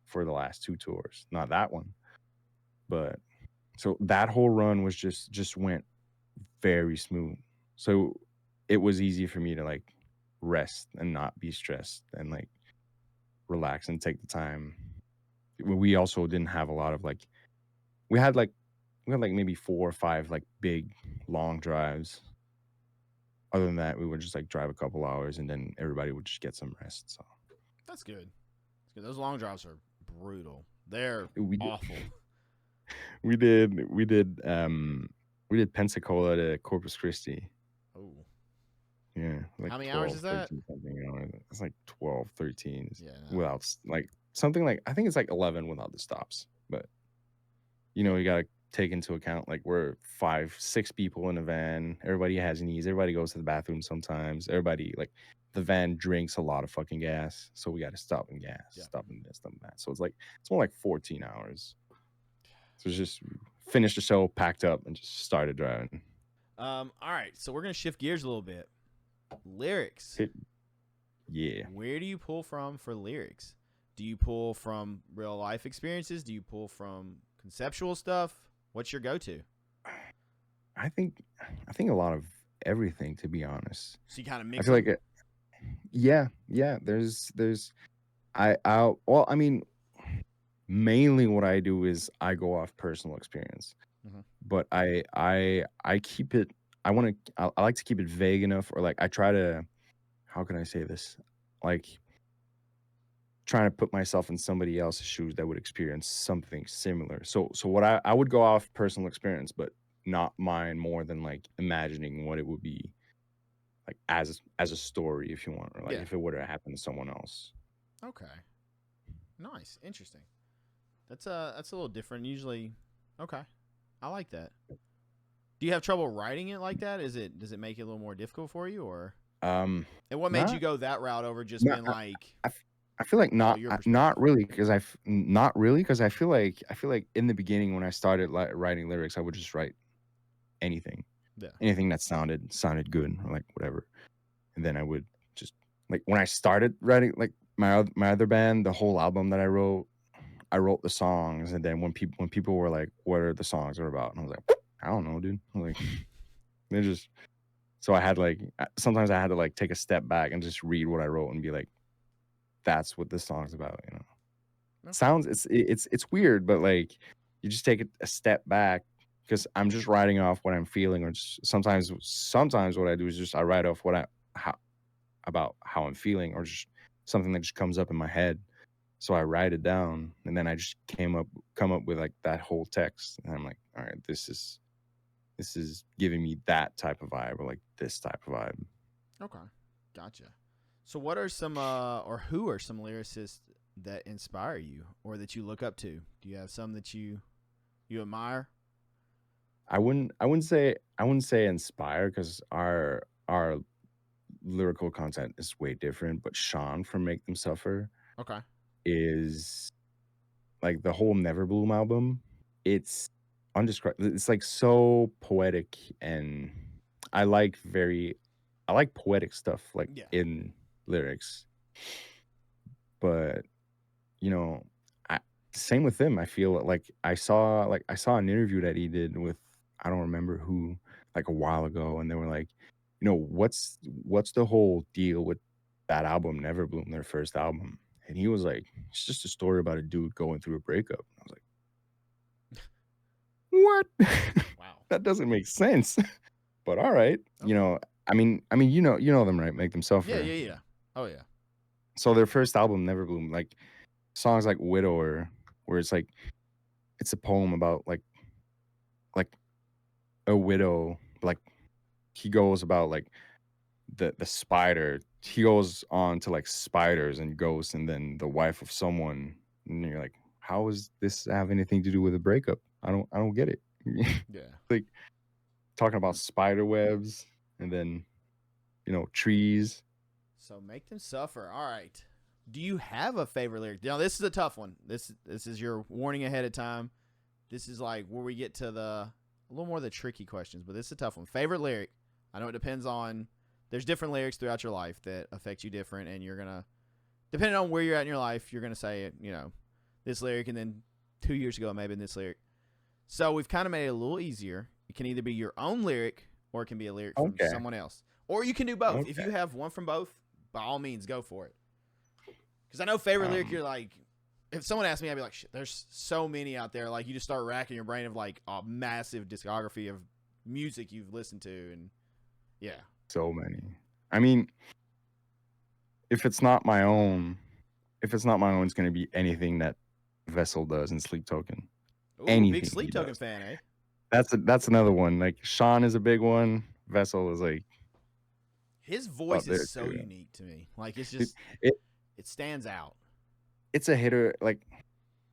for the last 2 tours. Not that one, but so that whole run was just went very smooth. So it was easy for me to like rest and not be stressed and like relax and take the time. We also didn't have a lot of like we had like maybe 4 or 5 like big long drives. Other than that, we would just like drive a couple hours and then everybody would just get some rest. So That's good. That's good. Those long drives are brutal. They're we did, awful. we did Pensacola to Corpus Christi. Oh. Yeah, like How many 12, hours is that? 13 something hours. It's like 12, 13 Yeah. No. without like something like I think it's like 11 without the stops. But you got to take into account like we're 5, 6 people in a van. Everybody has needs. Everybody goes to the bathroom sometimes. Everybody like the van drinks a lot of fucking gas, so we got to stop and gas, stop and this, stop and that. So it's more like 14 hours. So it's just finished the show, packed up, and just started driving. All right, so we're gonna shift gears a little bit. Lyrics. Yeah. Where do you pull from for lyrics? Do you pull from real life experiences? Do you pull from conceptual stuff? What's your go-to? I think a lot of everything, to be honest. So you kind of mix. I feel like yeah. There's well, I mean, mainly what I do is I go off personal experience, but I keep it. I like to keep it vague enough, or like I try to. How can I say this? Like trying to put myself in somebody else's shoes that would experience something similar. So what I would go off personal experience, but not mine more than like imagining what it would be like as a story, if you want, or like if it would have happened to someone else. Okay. Nice. Interesting. That's a little different. Usually, okay. I like that. Do you have trouble writing it like that? Does it make it a little more difficult for you, or and what made you go that route over just being like? I feel like not really because I feel like in the beginning when I started writing lyrics, I would just write anything, anything that sounded good or like whatever, and then I would just like when I started writing like my other band, the whole album that I wrote the songs, and then when people were like, "What are the songs are about?" and I was like, "I don't know, dude." I'm like, they're just so I had like sometimes I had to like take a step back and just read what I wrote and be like, that's what this song's about, Okay. Sounds it's weird, but like you just take a step back because I'm just writing off what I'm feeling, or just sometimes what I do is just I write off about how I'm feeling, or just something that just comes up in my head. So I write it down, and then I just come up with like that whole text, and I'm like, all right, this is giving me that type of vibe, or like this type of vibe. Okay, gotcha. So what are some or who are some lyricists that inspire you or that you look up to? Do you have some that you admire? I wouldn't say inspire, because our lyrical content is way different. But Sean from Make Them Suffer, okay, is like the whole Never Bloom album. It's undescribable. It's like so poetic, and I like poetic stuff like in lyrics. But same with him. I feel like I saw an interview that he did with, I don't remember who, like a while ago, and they were like, what's the whole deal with that album, Never Bloom, their first album? And he was like, it's just a story about a dude going through a breakup. I was like, what? Wow. That doesn't make sense. But all right. Okay. I mean, you know them, right? Make Them Suffer. Yeah. Oh yeah. So their first album, Never Bloom, like songs like Widower, where it's like it's a poem about like a widow, like he goes about like the spider. He goes on to like spiders and ghosts, and then the wife of someone, and you're like, how does this have anything to do with a breakup? I don't get it. Yeah. Like talking about spider webs, and then trees. So make them suffer. All right. Do you have a favorite lyric? Now this is a tough one. This is your warning ahead of time. This is like where we get to a little more of the tricky questions, but this is a tough one. Favorite lyric? I know it depends on. There's different lyrics throughout your life that affect you different, and you're gonna, depending on where you're at in your life, you're gonna say this lyric, and then 2 years ago maybe this lyric. So we've kind of made it a little easier. It can either be your own lyric or it can be a lyric from someone else, or you can do both. If you have one from both, by all means, go for it. Because I know favorite lyric, you're like, if someone asked me, I'd be like, shit, there's so many out there. Like, you just start racking your brain of like a massive discography of music you've listened to, and yeah, so many. I mean, if it's not my own, it's going to be anything that Vessel does in Sleep Token. Ooh, anything big Sleep Token fan, eh? That's another one. Like Sean is a big one. Vessel is like, his voice is so unique to me. Like, it's just it stands out. It's a hitter. Like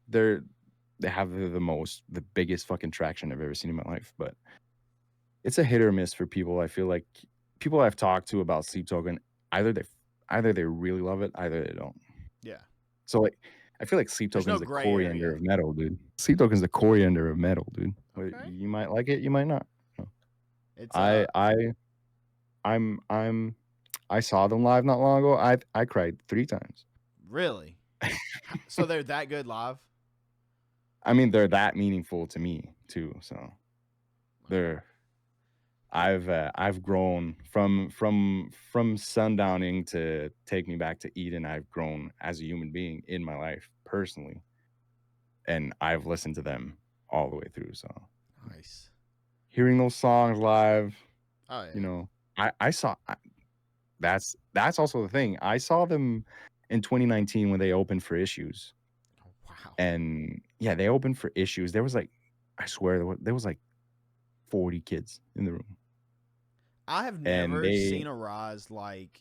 they have the biggest fucking traction I've ever seen in my life. But it's a hit or miss for people. I feel like people I've talked to about Sleep Token, either they really love it, either they don't. Yeah. So like, I feel like Sleep Token is the coriander of metal, dude. Sleep Token is the coriander of metal, dude. Okay. You might like it, you might not. It's I saw them live not long ago. I cried 3 times. Really? So they're that good live? I mean, they're that meaningful to me too. So I've grown from sundowning to Take Me Back to Eden. I've grown as a human being in my life personally, and I've listened to them all the way through. So nice. Hearing those songs live, oh yeah. I saw. That's also the thing. I saw them in 2019 when they opened for Issues. Oh, wow. And yeah, they opened for Issues. There was like, I swear, there was like 40 kids in the room. I have never seen a rise like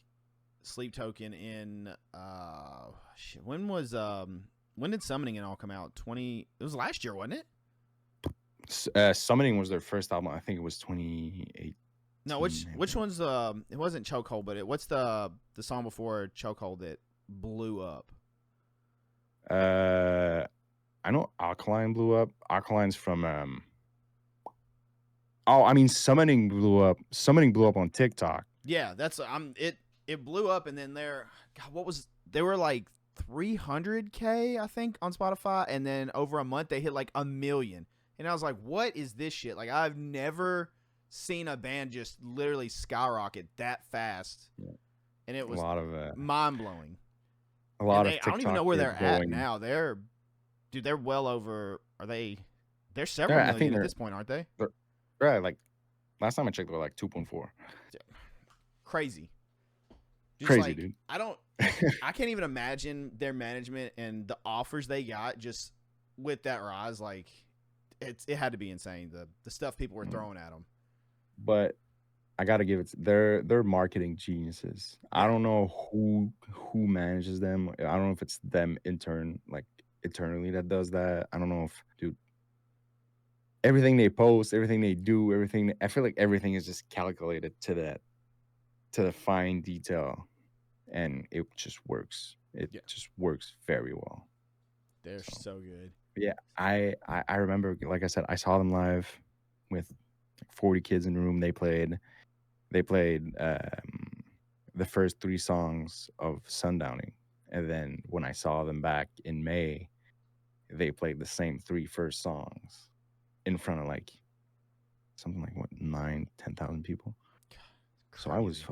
Sleep Token in shit. When did Summoning and all come out? It was last year, wasn't it? Summoning was their first album. I think it was 2018. No, which one's it wasn't Chokehold, but what's the song before Chokehold that blew up? I know Alkaline blew up. Alkaline's from I mean, Summoning blew up. Summoning blew up on TikTok. Yeah, that's it blew up, and then they were like 300K, I think, on Spotify, and then over a month they hit like 1 million. And I was like, what is this shit? Like, I've never seen a band just literally skyrocket that fast. Yeah. And it was a lot of mind-blowing. A lot of TikTok, I don't even know where they're at now. They're well over, they're several million at this point, aren't they? Right, like last time I checked, they were like 2.4. Crazy. Just crazy, like, dude. I can't even imagine their management and the offers they got just with that rise. Like, it had to be insane, the stuff people were throwing at them. But I gotta give it. They're marketing geniuses. Yeah. I don't know who manages them. I don't know if it's them internally that does that. I don't know if, dude. Everything they post, everything they do, I feel like everything is just calculated to the fine detail, and it just works. It just works very well. They're so good. Yeah, I remember, like I said, I saw them live with 40 kids in the room. They played the first 3 songs of Sundowning, and then when I saw them back in May, they played the same 3 first songs in front of like something like 9,000-10,000 people. So I was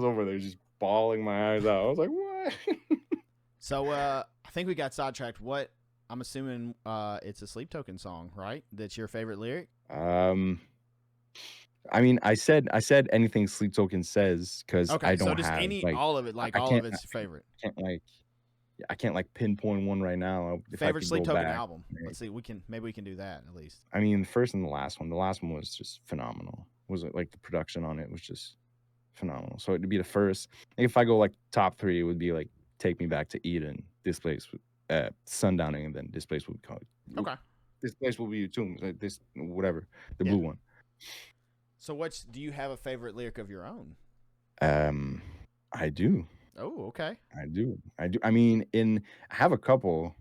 over there just bawling my eyes out. I was like, what? So I think we got sidetracked. What, I'm assuming it's a Sleep Token song, right? That's your favorite lyric? I mean, I said anything Sleep Token says, because I don't have all of it, like all of it's your favorite. I can't pinpoint one right now. Favorite Sleep Token album. Right. Let's see. Maybe we can do that at least. I mean, the first and the last one. The last one was just phenomenal. Was it like the production on it was just phenomenal. So it'd be the first. If I go like top 3, it would be like Take Me Back to Eden, This Place, Sundowning, and then This Place will be called. Okay. This Place will be your tomb. Like this, whatever, the blue one. So do you have a favorite lyric of your own? Um, I do. Oh, okay. I do. I do. I mean, I have a couple.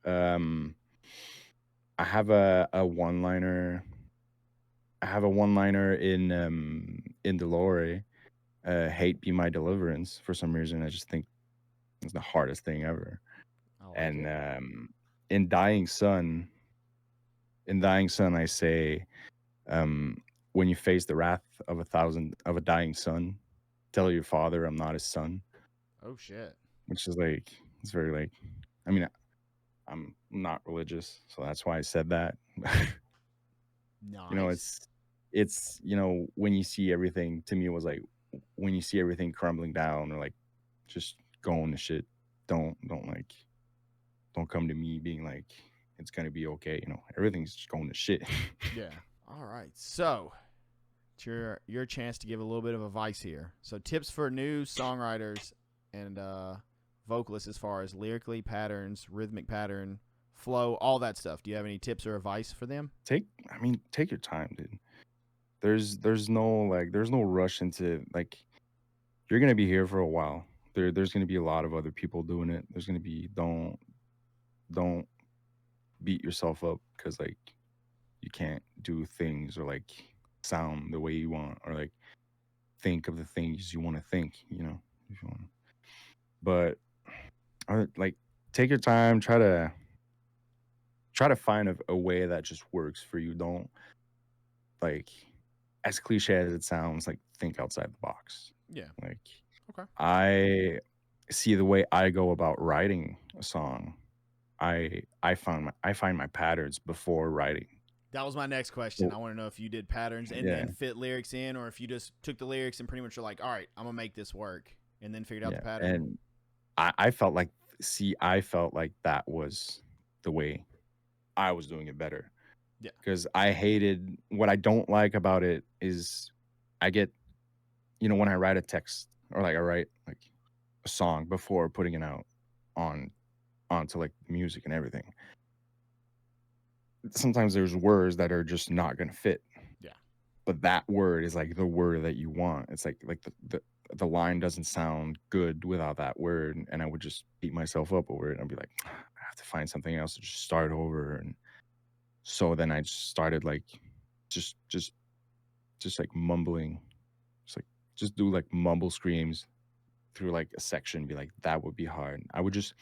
Um, I have a one-liner. I have a one-liner in Dolore, "Hate be my deliverance." For some reason, I just think it's the hardest thing ever. I like And it. in Dying Sun, I say, "When you face the wrath of a dying sun, tell your father I'm not his son." Oh shit. Which is like, it's very like, I mean, I'm not religious, so that's why I said that. You know, Nice. when you see everything, to me it was like, when you see everything crumbling down, or like just going to shit, don't like, don't come to me being like it's gonna be okay. Everything's just going to shit. Yeah. All right. So it's your chance to give a little bit of advice here. So tips for new songwriters and vocalists as far as lyrically, patterns, rhythmic pattern, flow, all that stuff. Do you have any tips or advice for them? Take your time, dude. There's no rush into, like, you're gonna be here for a while. There's gonna be a lot of other people doing it. There's gonna be don't beat yourself up because, like, you can't do things, or like sound the way you want, or like think of the things you want to think, if you want. But like, take your time, try to find a way that just works for you. Don't, like, as cliche as it sounds, like, think outside the box. Yeah. Like, Okay. I see the way I go about writing a song. I find my patterns before writing. That was my next question. So, I want to know if you did patterns and yeah, then fit lyrics in, or if you just took the lyrics and pretty much were like, all right, I'm gonna make this work, and then figured out the yeah, pattern. and I felt like, I felt like that was the way I was doing it better, Yeah. because I hated, what I don't like about it is, I get, when I write a text, or like I write like a song before putting it out on onto like music and everything. Sometimes there's words that are just not gonna fit, Yeah. but that word is like the word that you want. It's like the line doesn't sound good without that word, and I would just beat myself up over it. And I'd be like, I have to find something else to just start over. And so then I just started like, just just just like mumbling, just like, just do like mumble screams through like a section. Be like, that would be hard. I would just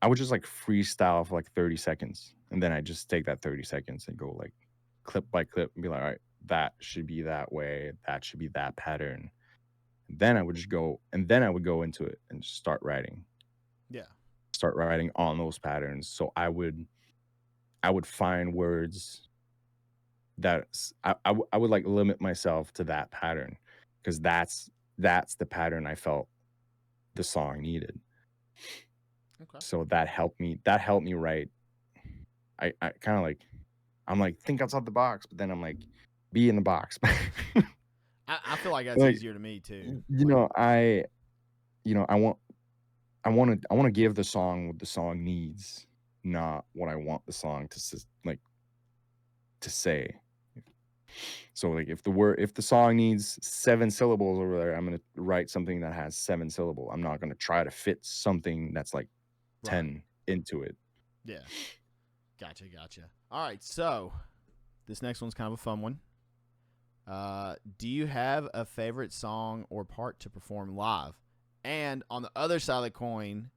like freestyle for like 30 seconds, and then I just take that 30 seconds and go like clip by clip and be like, all right, that should be that way, that should be that pattern. And then I would just go, and then I would go into it and just Yeah. start writing on those patterns. So I would find words that I would like limit myself to that pattern, because that's the pattern I felt the song needed. Okay. So that helped me write. I kind of like, I'm like, think outside the box, but then I'm like, be in the box. I feel like that's Like, easier to me too. you Like, know, I you know, I want to give the song what the song needs, not what I want the song like to say. So like, if the song needs 7 syllables over there, I'm gonna write something that has 7 syllable. I'm not gonna try to fit something that's like right. 10 into it. Yeah. Gotcha. All right. So this next one's kind of a fun one. Do you have a favorite song or part to perform live? And on the other side of the coin,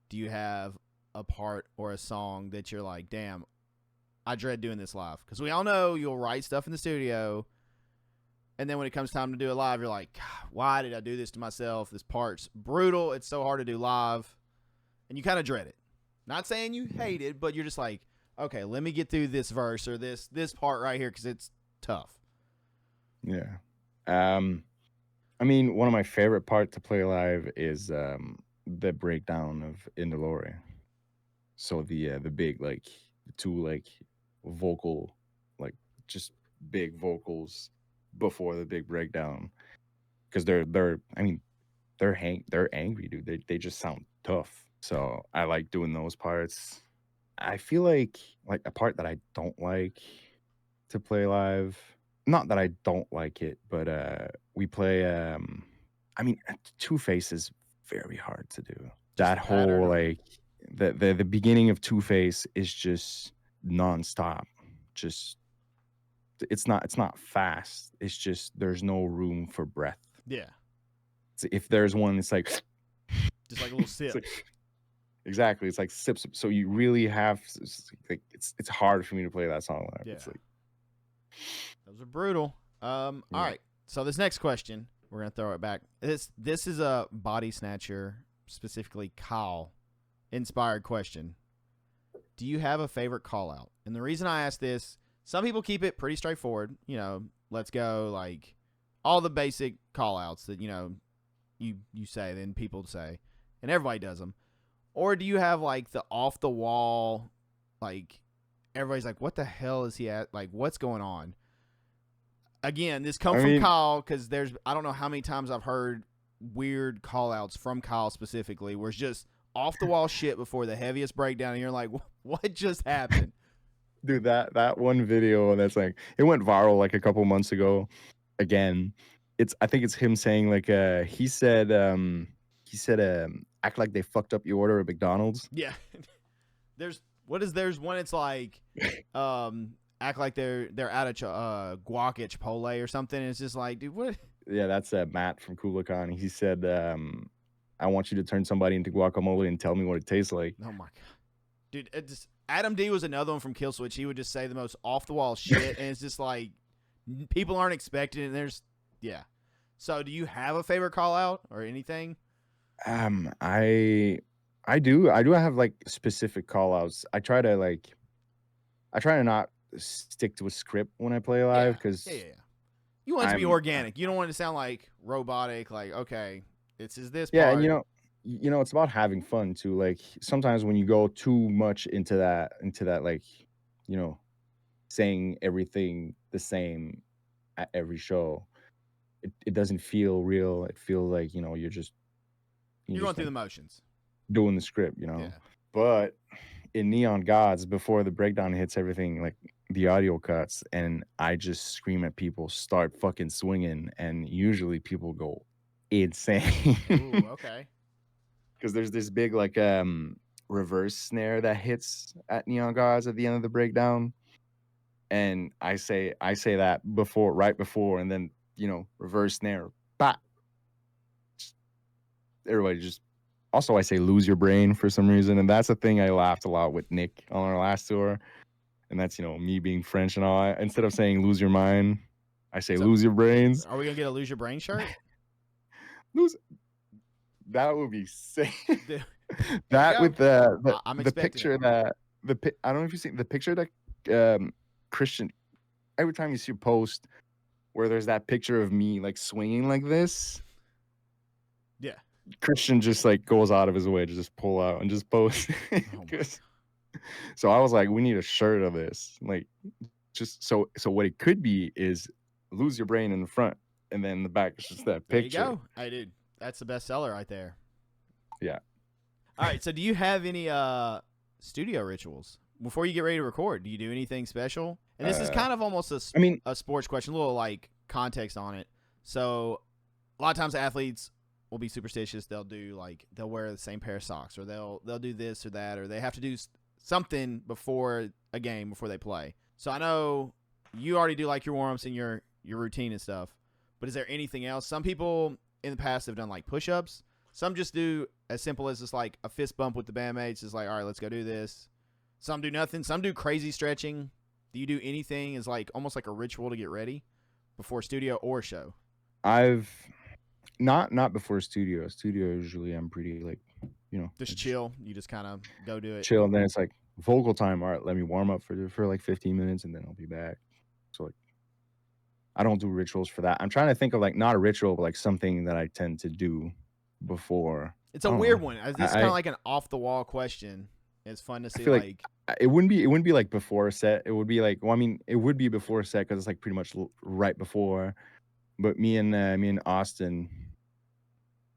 do you have a part or a song that you're like, damn, I dread doing this live? Because we all know you'll write stuff in the studio, and then when it comes time to do it live, you're like, God, why did I do this to myself? This part's brutal. It's so hard to do live, and you kind of dread it. Not saying you hate it, but you're just like, okay, let me get through this verse or this part right here because it's tough. Yeah. Um, I mean, one of my favorite part to play live is the breakdown of Indolore. So the big, like, the two like vocal, like, just big vocals before the big breakdown, because they're I mean, they're angry, dude. They just sound tough. So I like doing those parts. I feel like a part that I don't like to play live. Not that I don't like it, but we play. I mean, Two-Face is very hard to do. Just That the pattern, whole or like the beginning of Two-Face is just nonstop. Just it's not fast. It's just there's no room for breath. yeah, If there's one, it's like just like a little it's sip. like exactly. It's like sips. So you really have like it's hard for me to play that song live. Yeah, It's like those are brutal. All right. So this next question, we're gonna throw it back. This is a body snatcher, specifically Kyle inspired question. Do you have a favorite call out? And the reason I ask this, some people keep it pretty straightforward. You know, let's go, like all the basic call outs that you say, then people say, and everybody does them. Or do you have like the off the wall, like everybody's like, what the hell is he at? Like, what's going on? Again, this comes from Kyle, because I don't know how many times I've heard weird call outs from Kyle specifically, where it's just off the wall shit before the heaviest breakdown, and you're like, what just happened? dude, that one video that's like it went viral like a couple months ago. Again, I think it's him saying like he said act like they fucked up your order at McDonald's. Yeah. There's one, it's like act like they're out of guac at Chipotle or something, and it's just like, dude, what? Yeah, that's Matt from Kulikan. He said I want you to turn somebody into guacamole and tell me what it tastes like. Oh my god, dude! Adam D was another one from Kill Switch. He would just say the most off the wall shit, and it's just like people aren't expecting it. And yeah. So, do you have a favorite call out or anything? I do have like specific call outs. I try to not stick to a script when I play live, because yeah. You want it to be organic. You don't want it to sound like robotic. Like, okay, this is this part. And it's about having fun too. Like sometimes when you go too much into that like, saying everything the same at every show, it doesn't feel real. It feels like, you're just going through the motions, doing the script, Yeah. But in Neon Gods, before the breakdown hits everything, like the audio cuts, and I just scream at people, start fucking swinging, and usually people go insane. Ooh, okay. Because there's this big like reverse snare that hits at Neon Gods at the end of the breakdown, and I say that right before, and then reverse snare, bah. Everybody just. Also, I say lose your brain for some reason, and that's a thing I laughed a lot with Nick on our last tour, and that's me being French and all. Instead of saying lose your mind, I say lose your brains. Are we gonna get a lose your brain shirt? That would be sick. That with the picture that I don't know if you've seen the picture that Christian. Every time you see a post where there's that picture of me like swinging like this. Yeah. Christian just like goes out of his way to just pull out and just post. So I was like, we need a shirt of this. Like, just so what it could be is lose your brain in the front, and then in the back is just that picture. There you go. I did. That's the best seller right there. Yeah. All right. So do you have any studio rituals before you get ready to record? Do you do anything special? And this is kind of almost a sports question, a little like context on it. So a lot of times athletes will be superstitious. They'll wear the same pair of socks, or they'll do this or that, or they have to do something before a game before they play. So I know you already do like your warm-ups and your routine and stuff, but is there anything else? Some people in the past have done like push-ups. Some just do as simple as just like a fist bump with the bandmates. It's like, all right, let's go do this. Some do nothing. Some do crazy stretching. Do you do anything as like almost like a ritual to get ready before studio or show? I've not before studio. Studio usually I'm pretty like, just chill. You just kind of go do it. Chill, and then it's like vocal time. All right, let me warm up for like 15 minutes, and then I'll be back. So like, I don't do rituals for that. I'm trying to think of like not a ritual, but like something that I tend to do before. It's a weird one. It's kind of like an off the wall question. It's fun to see. Like it wouldn't be like before a set. It would be like, well, I mean, it would be before a set because it's like pretty much right before. But me and Austin.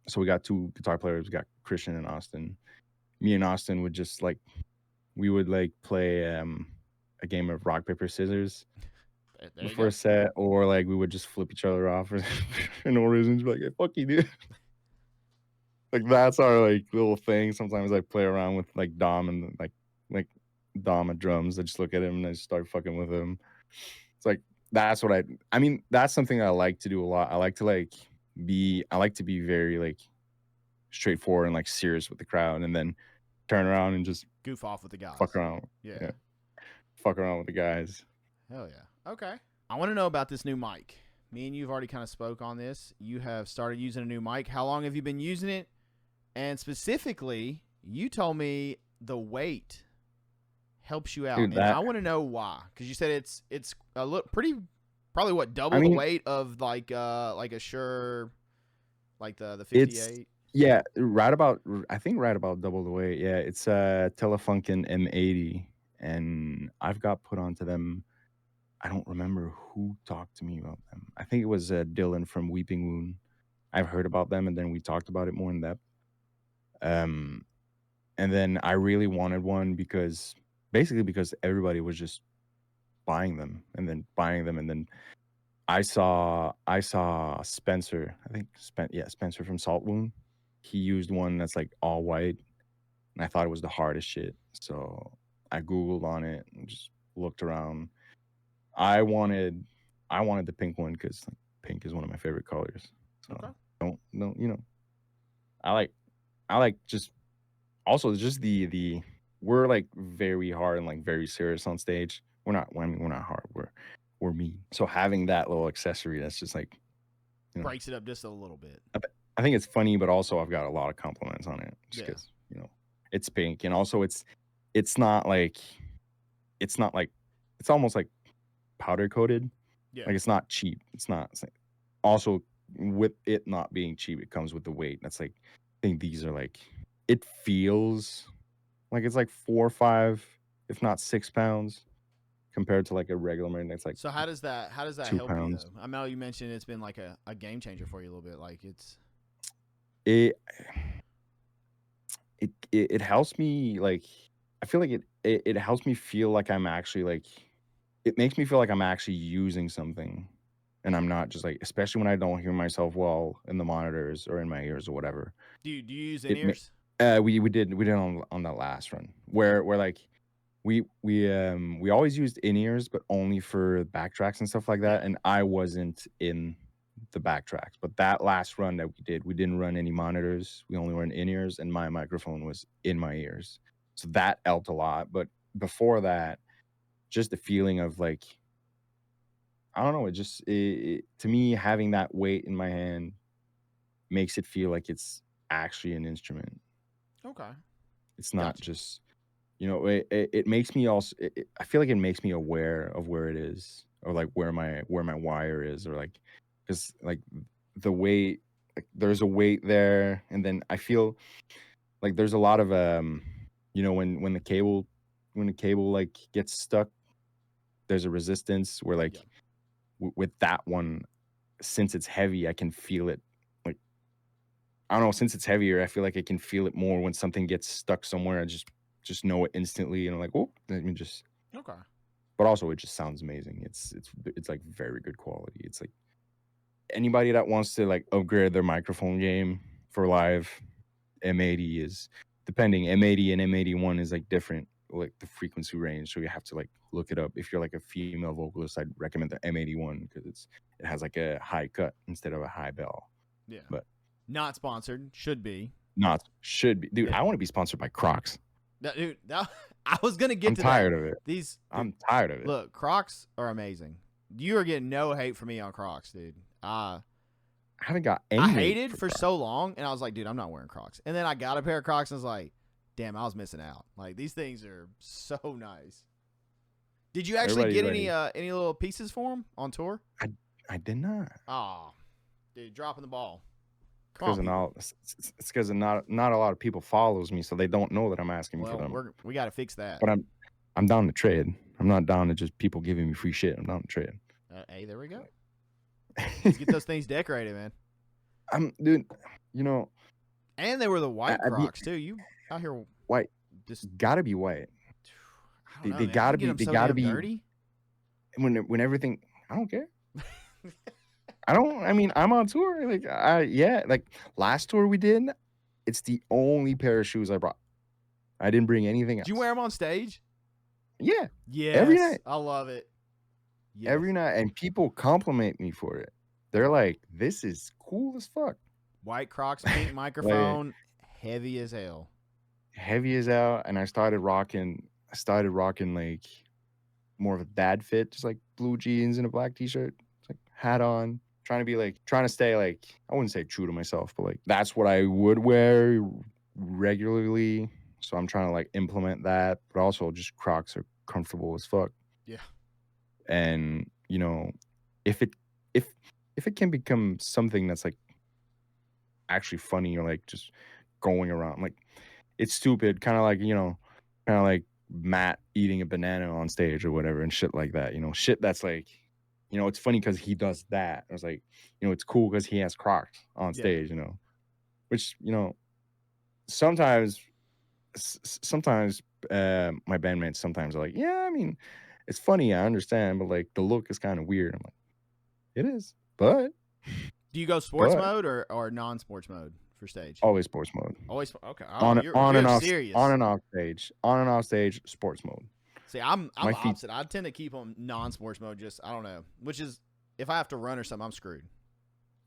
So we got two guitar players. We got Christian and Austin. Me and Austin would just like, we would like play a game of rock paper scissors. There the you go. first set, or like we would just flip each other off for no reason. Just be like, hey, fuck you, dude. Like that's our like little thing. Sometimes I play around with like Dom and like Dom at drums. I just look at him and I just start fucking with him. It's like that's what I mean, that's something I like to do a lot. I like to be very like straightforward and like serious with the crowd, and then turn around and just Goof off with the guys. fuck around. Yeah. Yeah. Fuck around with the guys. Hell yeah. Okay. I want to know about this new mic. Me and you've already kind of spoke on this. You have started using a new mic. How long have you been using it? And specifically, you told me the weight helps you out. Dude, and I want to know why. Because you said it's a look pretty, probably what, double the weight of like a Shure, like the 58. Yeah, I think right about double the weight. Yeah, it's a Telefunken M80, and I've got put onto them. I don't remember who talked to me about them. I think it was Dylan from Weeping Wound. I've heard about them, and then we talked about it more in depth. And then I really wanted one because everybody was just buying them, and then I saw Spencer. I think Spencer from Salt Wound. He used one that's like all white, and I thought it was the hardest shit. So I Googled on it and just looked around. I wanted the pink one because like, pink is one of my favorite colors. So don't I like just also just the we're like very hard and like very serious on stage. We're not hard. We're mean. So having that little accessory that's just like breaks it up just a little bit. I think it's funny, but also I've got a lot of compliments on it just because it's pink, and also it's almost like powder coated. Yeah. Like it's not cheap. It's like, also with it not being cheap, it comes with the weight. That's like I think these are like it feels like it's like 4 or 5, if not 6 pounds, compared to like a regular man that's like. So how does that help you though? I know you mentioned it's been like a game changer for you a little bit. Like it helps me, like I feel like it helps me feel like I'm actually like it makes me feel like I'm actually using something, and I'm not just like, especially when I don't hear myself well in the monitors or in my ears or whatever. Do you use in-ears? We did on that last run where like we always used in-ears, but only for backtracks and stuff like that. And I wasn't in the backtracks, but that last run that we didn't run any monitors. We only ran in-ears, and my microphone was in my ears, so that helped a lot. But before that, just the feeling of like, I don't know, to me, having that weight in my hand makes it feel like it's actually an instrument. Okay. It's not just, it makes me also, I feel like it makes me aware of where it is, or like where my wire is, or like, because like the weight, like there's a weight there. And then I feel like there's a lot of, when the cable like gets stuck, there's a resistance where like with that one, since it's heavy, I can feel it. Like, I don't know, since it's heavier, I feel like I can feel it more when something gets stuck somewhere. I just know it instantly, and I'm like, oh, let me just. Okay. But also, it just sounds amazing. It's like very good quality. It's like anybody that wants to like upgrade their microphone game for live, M80 is depending. M80 and M81 is like different, like the frequency range. So you have to like look it up. If you're like a female vocalist, I'd recommend the M81 because it has like a high cut instead of a high bell. Yeah. But not sponsored. Should be. Should be. Dude, I want to be sponsored by Crocs. Dude, I was gonna get I'm to tired that. of it. Dude, I'm tired of it. Look, Crocs are amazing. You are getting no hate from me on Crocs, dude. I haven't got any. I hated for so long, and I was like, dude, I'm not wearing Crocs. And then I got a pair of Crocs, and I was like, damn, I was missing out. Like, these things are so nice. Did you actually get any little pieces for them on tour? I did not. Oh, dude, dropping the ball. It's because not a lot of people follows me, so they don't know that I'm asking for them. We got to fix that. But I'm down to trade. I'm not down to just people giving me free shit. I'm down to trade. Hey, there we go. Let's get those things decorated, man. Dude, and they were the white Crocs too. You out here white? Just gotta be white. They gotta be dirty. when everything. I don't care. I mean, I'm on tour. Like, like last tour we did, it's the only pair of shoes I brought. I didn't bring anything else. Did you wear them on stage? Yeah. Yes. Every night. I love it. Yes. Every night. And people compliment me for it. They're like, this is cool as fuck. White Crocs, pink microphone, heavy as hell. Heavy as hell. And I started rocking like more of a dad fit, just like blue jeans and a black t-shirt, like hat on, trying to stay like, I wouldn't say true to myself, but like that's what I would wear regularly. So I'm trying to like implement that, but also just Crocs are comfortable as fuck. Yeah. And you know, if it can become something that's like actually funny, or like just going around, like it's stupid, kind of like Matt eating a banana on stage or whatever and shit like that, shit that's like, it's funny because he does that. I was like, it's cool because he has Crocs on stage, which, sometimes my bandmates sometimes are like, yeah, I mean, it's funny, I understand, but like the look is kind of weird. I'm like, it is, but do you go sports mode or non-sports mode for stage? Always sports mode. Always okay. On and off serious. on and off stage, sports mode. See, I'm the opposite. I tend to keep them non-sports mode. Just I don't know, which is if I have to run or something, I'm screwed.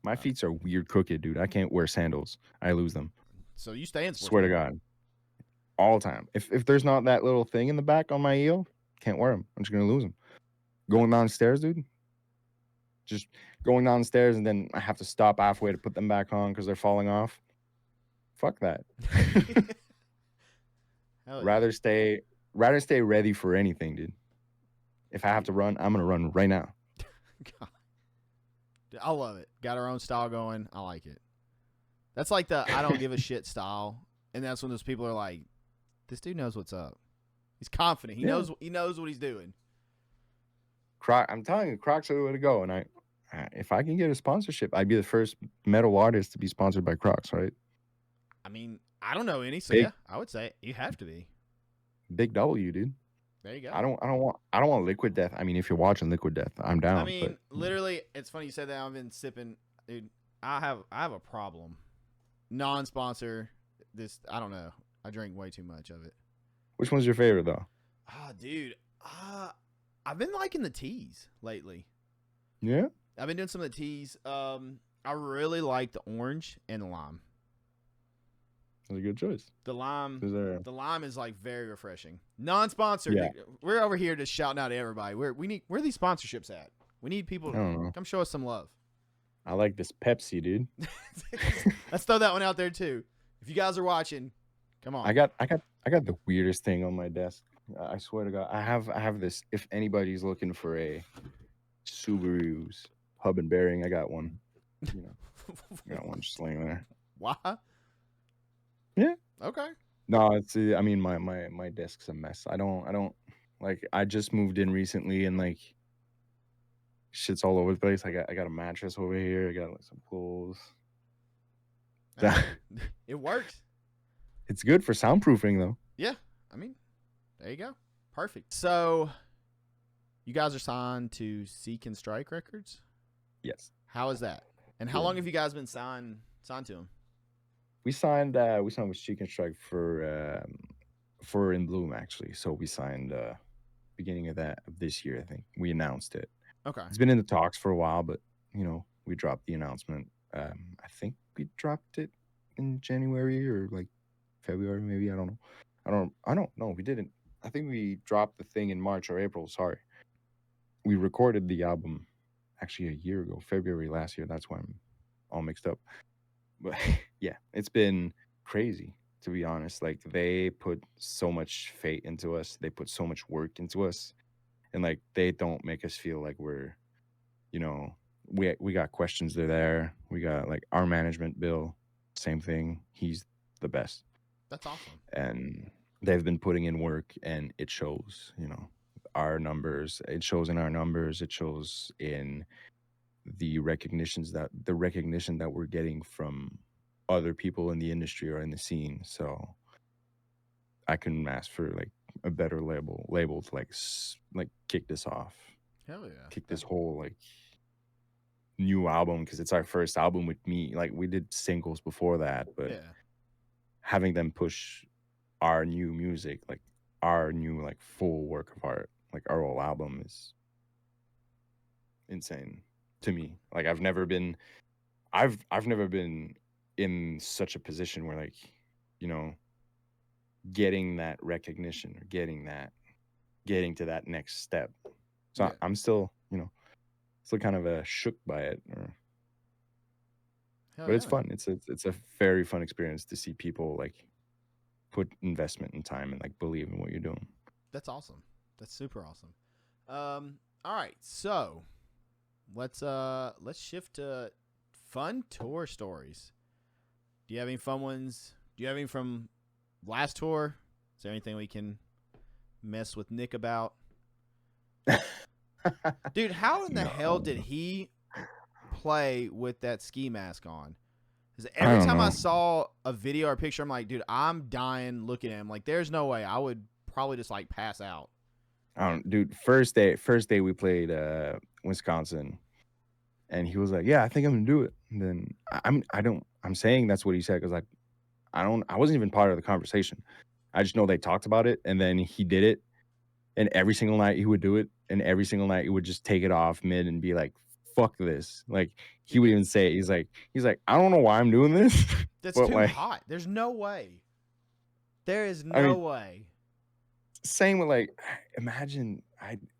My feet are weird crooked, dude. I can't wear sandals. I lose them. So you stay in sports Swear mode. to God, all the time. If there's not that little thing in the back on my heel, can't wear them. I'm just gonna lose them. Going downstairs, dude. Just going downstairs and then I have to stop halfway to put them back on because they're falling off. Fuck that. Rather stay ready for anything, dude. If I have to run, I'm gonna run right now. God. I love it. Got our own style going. I like it. That's like the I don't give a shit style, and that's when those people are like, "This dude knows what's up. He's confident. He knows what he's doing." I'm telling you, Crocs are the way to go. And if I can get a sponsorship, I'd be the first metal artist to be sponsored by Crocs, right? I mean, I don't know any, so yeah, I would say you have to be. Big W, dude. There you go. I don't want Liquid Death. I mean, if you're watching Liquid Death, I'm down. I mean, literally, it's funny you said that. I've been sipping, dude. I have a problem. Non-sponsor. This I don't know. I drink way too much of it. Which one's your favorite though? Dude. I've been liking the teas lately. Yeah. I've been doing some of the teas. I really like the orange and the lime. That's a good choice. The lime is like very refreshing. Non-sponsored. Yeah. We're over here just shouting out to everybody. Where are these sponsorships at? We need people to come show us some love. I like this Pepsi, dude. Let's throw that one out there too. If you guys are watching, come on. I got the weirdest thing on my desk. I swear to God, I have this. If anybody's looking for a Subaru's hub and bearing, I got one. I got one just laying there. Why? Yeah. Okay. No, it's. I mean, my desk's a mess. I don't like. I just moved in recently, and like, shit's all over the place. I got a mattress over here. I got like some clothes. It works. It's good for soundproofing, though. Yeah. I mean, there you go. Perfect. So, you guys are signed to Seek and Strike Records? Yes. How is that? And how long have you guys been signed to them? We signed with Seek and Strike for In Bloom, actually. So we signed beginning of this year, I think. We announced it. Okay. It's been in the talks for a while, but we dropped the announcement. I think we dropped it in January or like February, maybe. I don't know. We didn't. I think we dropped the thing in March or April. Sorry. We recorded the album actually a year ago, February last year. That's why I'm all mixed up. But yeah, it's been crazy, to be honest. Like, they put so much fate into us. They put so much work into us. And like, they don't make us feel like we're, we got questions. They're there. We got like our management, Bill, same thing. He's the best. That's awesome. And they've been putting in work, and it shows, our numbers. It shows in our numbers. It shows in the recognition that we're getting from other people in the industry or in the scene. So I couldn't ask for like a better label to like kick this off. Hell yeah. kick this whole like new album because it's our first album with me. Like we did singles before that, but Yeah. having them push our new music, like our new like full work of art, like our whole album is insane to me. Like I've never been in such a position where like, you know, getting that recognition or getting to that next step. So Yeah. I'm still, you know, still kind of shook by it. Hell But it's yeah. fun. It's a very fun experience to see people like put investment and time and like believe in what you're doing. That's awesome. That's super awesome. All right, so let's shift to fun tour stories. Do you have any fun ones? Do you have any from last tour? Is there anything we can mess with Nick about? Dude, how in the hell did he play with that ski mask on? Because every time I saw a video or picture, I'm like, dude, I'm dying looking at him. Like, there's no way. I would probably just like pass out. I don't, dude. First day we played Wisconsin, and he was like, "Yeah, I think I'm gonna do it." And then I'm saying that's what he said because like I wasn't even part of the conversation. I just know they talked about it, and then he did it, and every single night he would do it, and every single night he would just take it off mid and be like, "Fuck this!" Like he would even say it. He's like, "I don't know why I'm doing this." That's but too like, hot. There's no way. There is I no mean, way. same with like, imagine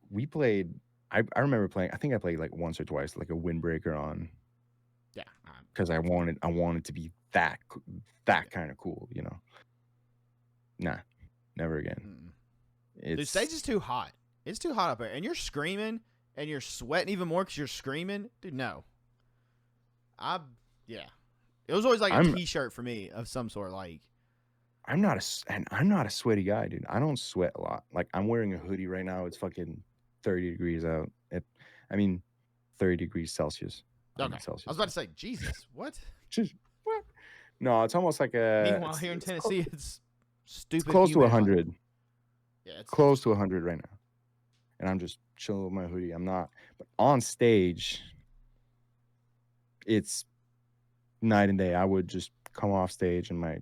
we played. I remember playing. I think I played like once or twice, like a windbreaker on. Yeah, Because I wanted to be that kind of cool, you know. Nah, never again. The stage is too hot. It's too hot up there, and you're screaming and you're sweating even more because you're screaming, dude. No, yeah. It was always like a t-shirt for me of some sort. Like I'm not a sweaty guy, dude. I don't sweat a lot. Like I'm wearing a hoodie right now. It's fucking 30 degrees out. 30 degrees Celsius. okay, Celsius. I was about to say, Jesus, what? Just what? No, it's almost like a. Meanwhile, here in Tennessee, it's stupid. It's close to 100. Like, yeah, it's close to 100 right now, and I'm just chilling with my hoodie. I'm not, but on stage, it's night and day. I would just come off stage, and my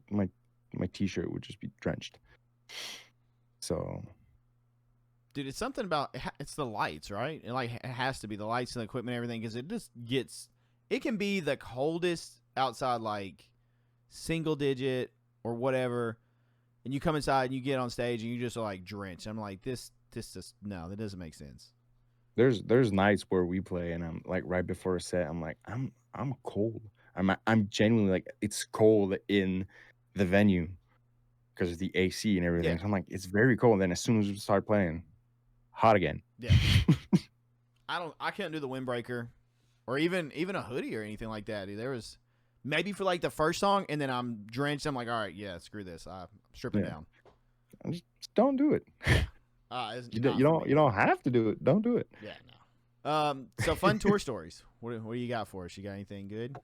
t-shirt would just be drenched. So, dude, it's something about it's the lights, right? And like it has to be the lights and the equipment and everything because it just gets. It can be the coldest outside, like single digit or whatever, and you come inside and you get on stage and you just are like drenched. I'm like, this just no, that doesn't make sense. There's nights where we play and I'm like right before a set, I'm like, I'm cold. I'm genuinely like it's cold in the venue because of the AC and everything. Yeah. So I'm like, it's very cold. And then as soon as we start playing, hot again. Yeah. I can't do the windbreaker or even a hoodie or anything like that. There was maybe for like the first song and then I'm drenched. I'm like, all right, yeah, screw this. I'm stripping down. Just don't do it. You don't have to do it. Don't do it. Yeah, no. So fun tour stories. What do you got for us? You got anything good?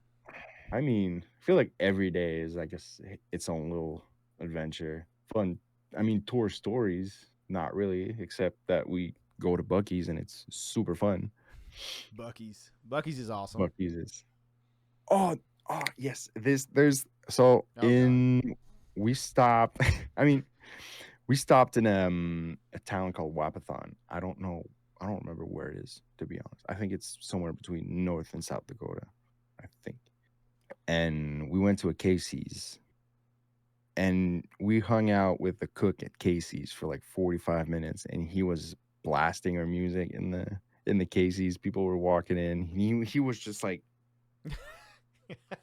I mean, I feel like every day is, I guess, its own little adventure. Fun. I mean, tour stories, not really, except that we go to Buc-ee's and it's super fun. Buc-ee's is awesome. Buc-ee's is. Oh yes. We stopped. I mean, we stopped in a town called Wapathon. I don't remember where it is, to be honest. I think it's somewhere between North and South Dakota, I think. And we went to a Casey's. And we hung out with the cook at Casey's for like 45 minutes, and he was blasting our music in the Casey's. People were walking in. He was just like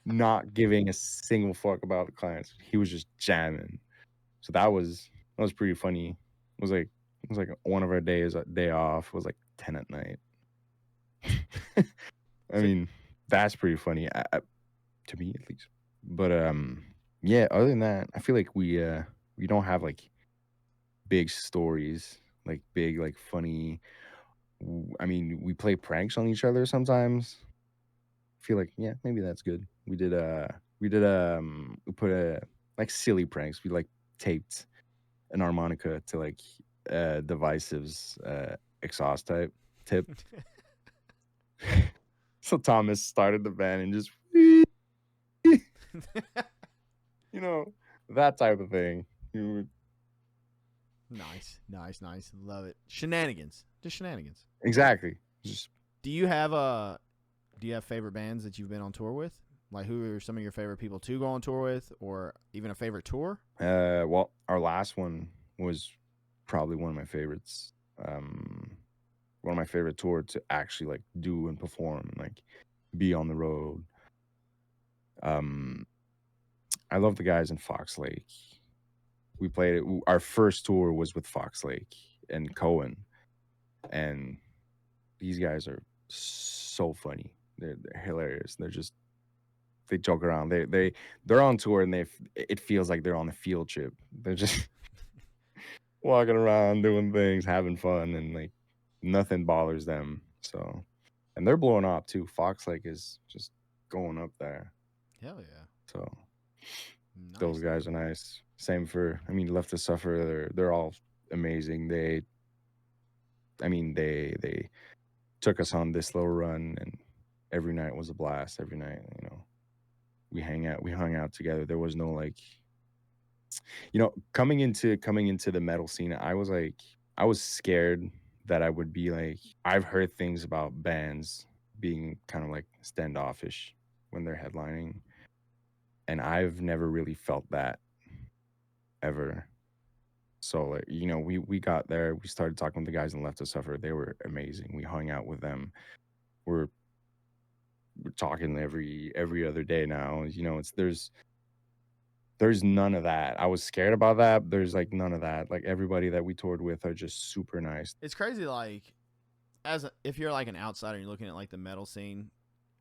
not giving a single fuck about the clients. He was just jamming. So that was pretty funny. It was like one of our day off. It was like 10 at night. I mean, that's pretty funny to me at least. But yeah, other than that, I feel like we don't have like big stories, like big like funny. I mean, we play pranks on each other sometimes. I feel like yeah, maybe that's good. We put a like silly pranks. We like taped an harmonica to like Divisive's exhaust pipe tip. So Thomas started the band and just, that type of thing. Nice. Love it. Shenanigans. Just shenanigans. Exactly. Just Do you have favorite bands that you've been on tour with? Like, who are some of your favorite people to go on tour with, or even a favorite tour? well, our last one was probably one of my favorites. One of my favorite tour to actually like do and perform, like be on the road. I love the guys in Fox Lake. We played it. Our first tour was with Fox Lake and Cohen, and these guys are so funny. They're hilarious. They joke around. They're on tour and it feels like they're on a field trip. They're just walking around doing things, having fun, and like nothing bothers them. So, and they're blowing up too. Fox Lake is just going up there. Hell yeah. So Nice. those guys are nice. Same for, Left to Suffer. They're all amazing. They took us on this little run, and every night was a blast. Every night, we hung out together. There was no like, coming into the metal scene, I was scared that I would be like, I've heard things about bands being kind of like standoffish when they're headlining, and I've never really felt that ever. So like, we got there, we started talking with the guys in Left to Suffer. They were amazing. We hung out with them. We're talking every other day now. There's none of that. I was scared about that. But there's like none of that. Like everybody that we toured with are just super nice. It's crazy. Like, if you're like an outsider and you're looking at like the metal scene,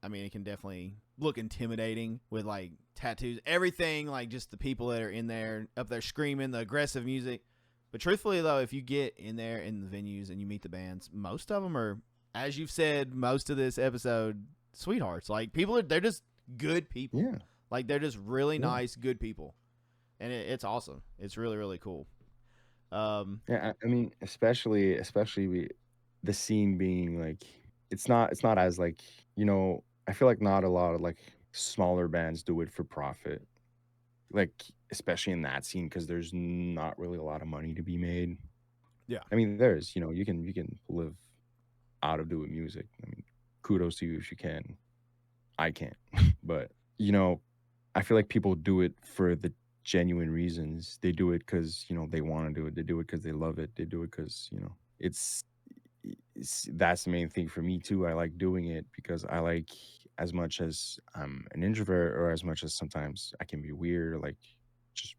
it can definitely look intimidating with like tattoos, everything, like just the people that are in there, up there screaming, the aggressive music. But truthfully though, if you get in there in the venues and you meet the bands, most of them are, as you've said, most of this episode, sweethearts. Like they're just good people. Yeah. Like they're just really nice, good people. And it's awesome. It's really, really cool. Yeah, especially the scene being like, it's not as like, I feel like not a lot of like smaller bands do it for profit, like especially in that scene, because there's not really a lot of money to be made. Yeah, there's, you can live out of doing music. Kudos to you if you can. I can't. But I feel like people do it for the genuine reasons. They do it because they want to do it. They do it because they love it. They do it because it's that's the main thing for me too. I like doing it because I like, as much as I'm an introvert, or as much as sometimes I can be weird, or like just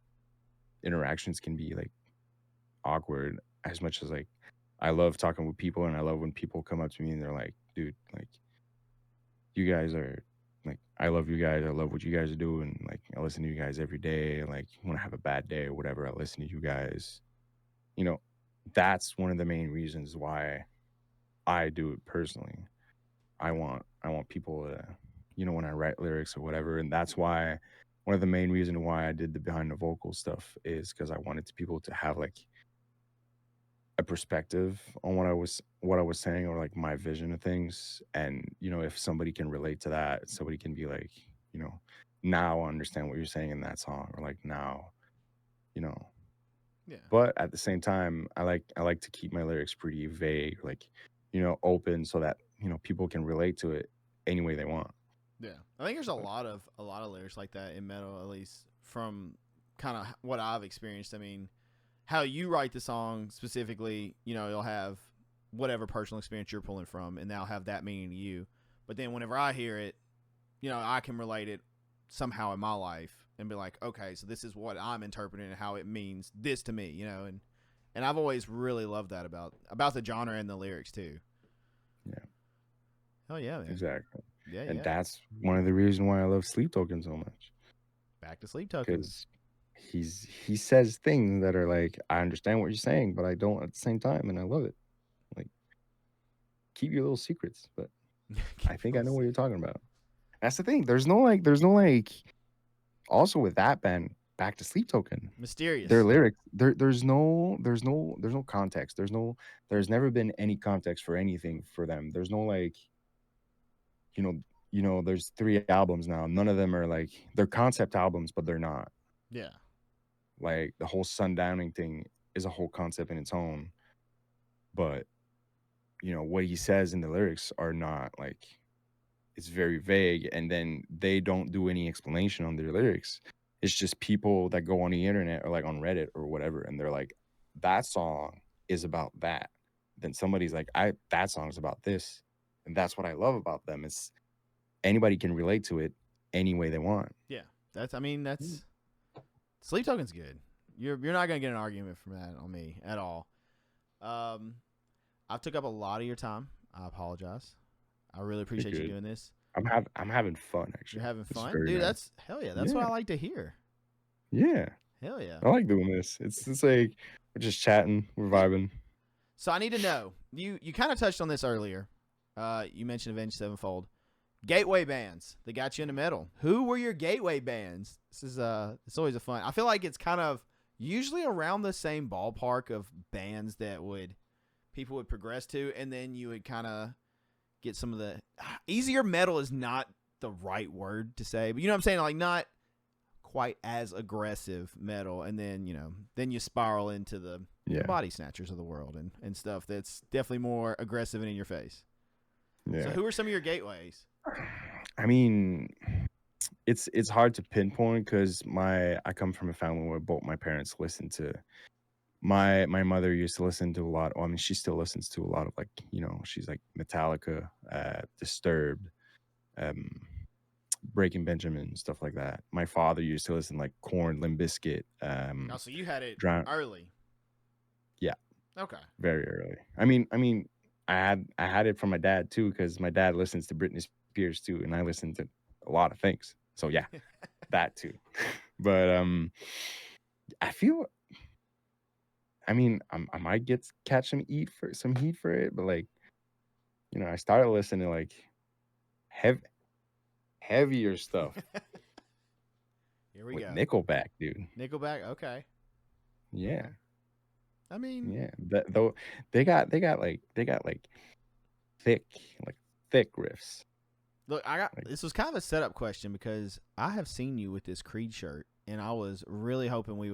interactions can be like awkward, as much as like I love talking with people, and I love when people come up to me and they're like, dude, like you guys are like, I love you guys. I love what you guys do. And like, I listen to you guys every day. Like when I have a bad day or whatever, I listen to you guys. That's one of the main reasons why I do it personally. I want people to, when I write lyrics or whatever. And that's why one of the main reasons why I did the behind the vocal stuff is because I wanted people to have like a perspective on what I was saying, or like my vision of things. And if somebody can relate to that, somebody can be like, now I understand what you're saying in that song, or like now, yeah. But at the same time, I like to keep my lyrics pretty vague, like open, so that people can relate to it any way they want. Yeah, I think there's a lot of lyrics like that in metal, at least from kind of what I've experienced. How you write the song specifically, you'll have whatever personal experience you're pulling from, and they'll have that meaning to you. But then whenever I hear it, I can relate it somehow in my life and be like, okay, so this is what I'm interpreting and how it means this to me, and I've always really loved that about the genre and the lyrics too. Yeah. Oh yeah, man. Exactly. Yeah, And yeah. that's one of the reasons why I love Sleep Token so much. Back to Sleep Token. Because he says things that are like, I understand what you're saying, but I don't at the same time, and I love it. Like, keep your little secrets, but I think I know what you're talking about. That's the thing. There's no like also with that band, back to Sleep Token. Mysterious. Their lyrics, there's no context. There's never been any context for anything for them. There's no like, there's 3 albums now. None of them are like, they're concept albums, but they're not. Yeah. Like the whole sundowning thing is a whole concept in its own. But what he says in the lyrics are not like, it's very vague, and then they don't do any explanation on their lyrics. It's just people that go on the internet or like on Reddit or whatever, and they're like, that song is about that. Then somebody's like, that song's about this. And that's what I love about them. It's anybody can relate to it any way they want. Yeah. That's Sleep Token's good. You're not gonna get an argument from that on me at all. I've took up a lot of your time. I apologize. I really appreciate you doing this. I'm having fun, actually. You're having fun, dude. Nice. That's hell yeah. That's what I like to hear. Yeah. Hell yeah. I like doing this. It's like we're just chatting, we're vibing. So I need to know. You kind of touched on this earlier. You mentioned Avenged Sevenfold. Gateway bands that got you into metal. Who were your gateway bands? This is it's always a fun. I feel like it's kind of usually around the same ballpark of bands that people would progress to, and then you would kind of get some of the easier metal is not the right word to say, but you know what I'm saying? Like not quite as aggressive metal. And then, then you spiral into the body snatchers of the world and stuff that's definitely more aggressive and in your face. Yeah. So who are some of your gateways? I mean, it's hard to pinpoint because I come from a family where both my parents listen to. My mother used to listen to a lot. I mean, she still listens to a lot of like, she's like Metallica, Disturbed, Breaking Benjamin, stuff like that. My father used to listen like Korn, Limp Bizkit. Oh, so you had it early. Yeah. Okay. Very early. I mean, I had it from my dad too, because my dad listens to Britney Spears too, and I listen to a lot of things. So yeah, that too. But I feel. I mean, I might catch some heat for it, but like, I started listening to like heavier stuff. Here we go. Nickelback, dude. Nickelback, okay. Yeah. I mean, yeah. Though they got like thick riffs. Look, this was kind of a setup question because I have seen you with this Creed shirt, and I was really hoping we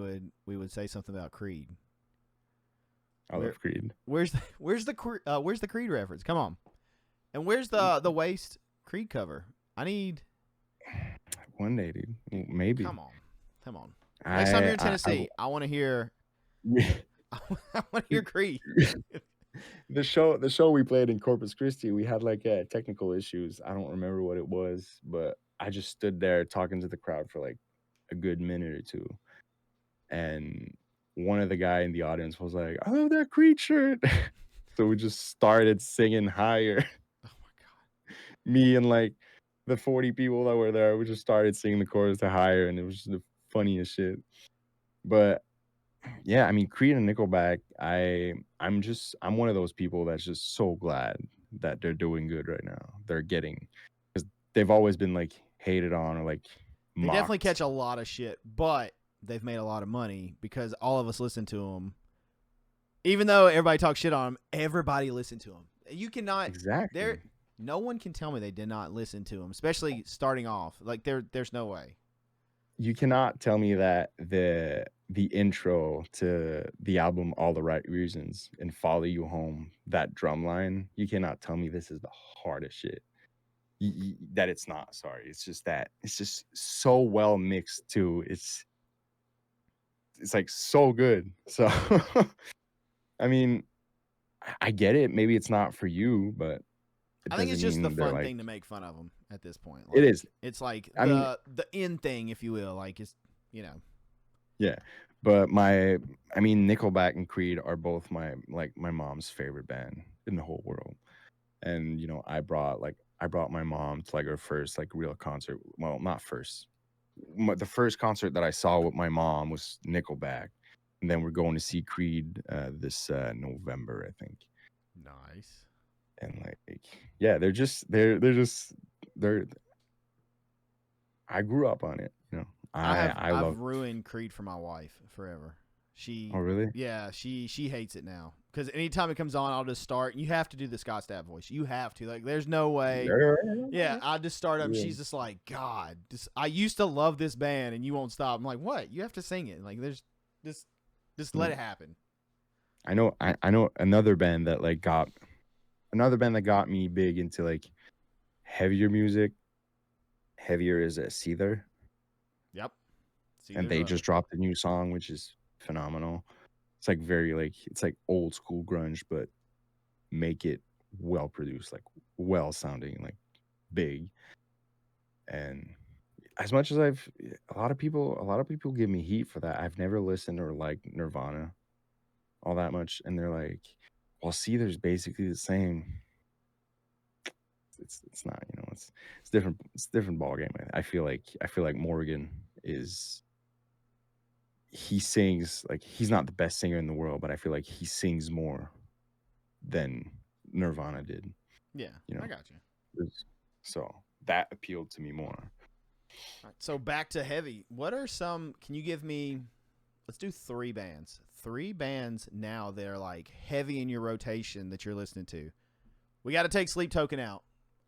would say something about Creed. I love Creed. Where's the Creed reference? Come on. And where's the Waste Creed cover? I need one day, dude. Maybe. Come on. Next time you're in Tennessee, I want to hear. I want to hear Creed. The show we played in Corpus Christi, we had like technical issues. I don't remember what it was, but I just stood there talking to the crowd for like a good minute or two, and one of the guy in the audience was like, "I love that Creed shirt." So we just started singing higher. Oh my god! Me and like the 40 people that were there, we just started singing the chorus to higher, and it was just the funniest shit. But yeah, I mean, Creed and Nickelback, I'm one of those people that's just so glad that they're doing good right now. They're getting, because they've always been like hated on or like mocked. They definitely catch a lot of shit, but they've made a lot of money because all of us listen to them. Even though everybody talks shit on them, everybody listened to them. You cannot exactly. No one can tell me they did not listen to them, especially starting off. Like there's no way. You cannot tell me that the intro to the album All the Right Reasons and Follow You Home, that drum line, you cannot tell me this is the hardest shit. That it's not. Sorry, it's just so well mixed too. It's like so good. So I mean, I get it. Maybe it's not for you, but I think it's just the fun thing to make fun of them at this point. Like, it is. It's like the in thing, if you will. Like it's Yeah, but Nickelback and Creed are both my mom's favorite band in the whole world, and I brought my mom to like her first like real concert. Well, not first. The first concert that I saw with my mom was Nickelback, and then we're going to see Creed this November, I think. Nice. And like, yeah, they're I grew up on it. I I've love. ruined Creed for my wife forever. She Oh, really? yeah, she hates it now. Because anytime it comes on, I'll just start. You have to do the Scott Stapp voice. You have to. Like, there's no way. Yeah, I just start up. Yeah. She's just like, God, I used to love this band, and you won't stop. I'm like, what? You have to sing it. Like, there's just let it happen. I know another band that got me big into like heavier music. Heavier is a Seether, Yep. See, and they just dropped a new song, which is phenomenal. It's like it's like old school grunge, but make it well produced, like well sounding, like big. And as much as a lot of people give me heat for that. I've never listened or liked Nirvana all that much, and they're like, well, Seether's basically the same. It's not, it's different. It's a different ball game. I feel like Morgan he sings, like, he's not the best singer in the world, but I feel like he sings more than Nirvana did. Yeah, I got you. So that appealed to me more. All right, so back to heavy. What are some? Can you give me? Let's do 3 bands. 3 bands now that are like heavy in your rotation that you're listening to. We got to take Sleep Token out.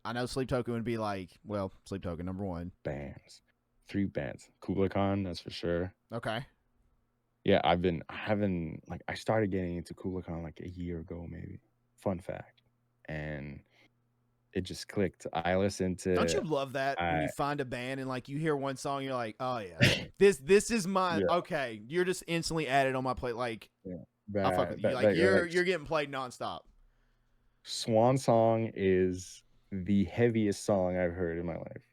I know Sleep Token would be like, well, Sleep Token number 1. Bands, 3 bands. Kublai Khan, that's for sure. Okay. Yeah, I started getting into Kublai Khan like a year ago, maybe. Fun fact. And it just clicked. I listened to. Don't you love that when you find a band and like you hear one song, you're like, oh yeah, this is mine. Yeah. Okay, you're just instantly added on my plate. Like, I fuck with you. Like you're getting played nonstop. Swan Song is the heaviest song I've heard in my life.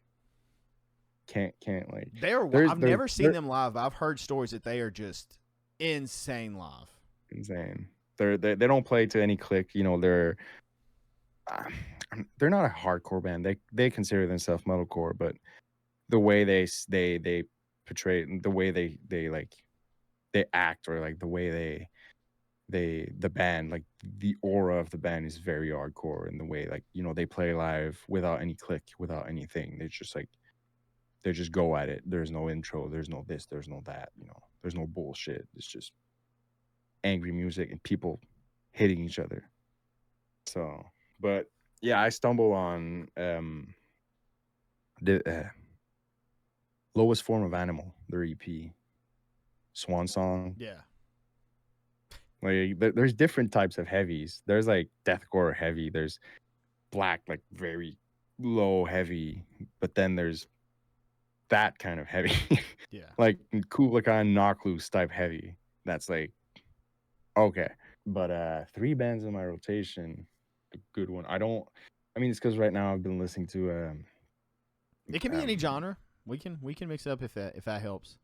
Can't like. I've never seen them live, but I've heard stories that they are just insane live. Insane. They don't play to any click. They're not a hardcore band. They consider themselves metalcore, but the way they portray it, the way they act, or like the way the band, like the aura of the band is very hardcore, and the way they play live without any click, without anything. They just go at it. There's no intro, there's no this, there's no that, there's no bullshit. It's just angry music and people hitting each other. So, but yeah, I stumbled on the Lowest Form of Animal, their EP, Swan Song. Yeah. Like, there's different types of heavies. There's like deathcore heavy. There's black, like very low heavy. But then there's that kind of heavy. Yeah. Like Kublai Khan, Knock Loose type heavy. That's like, okay. But 3 bands in my rotation, a good one. It's because right now I've been listening to it can be any genre. We can mix it up if that helps.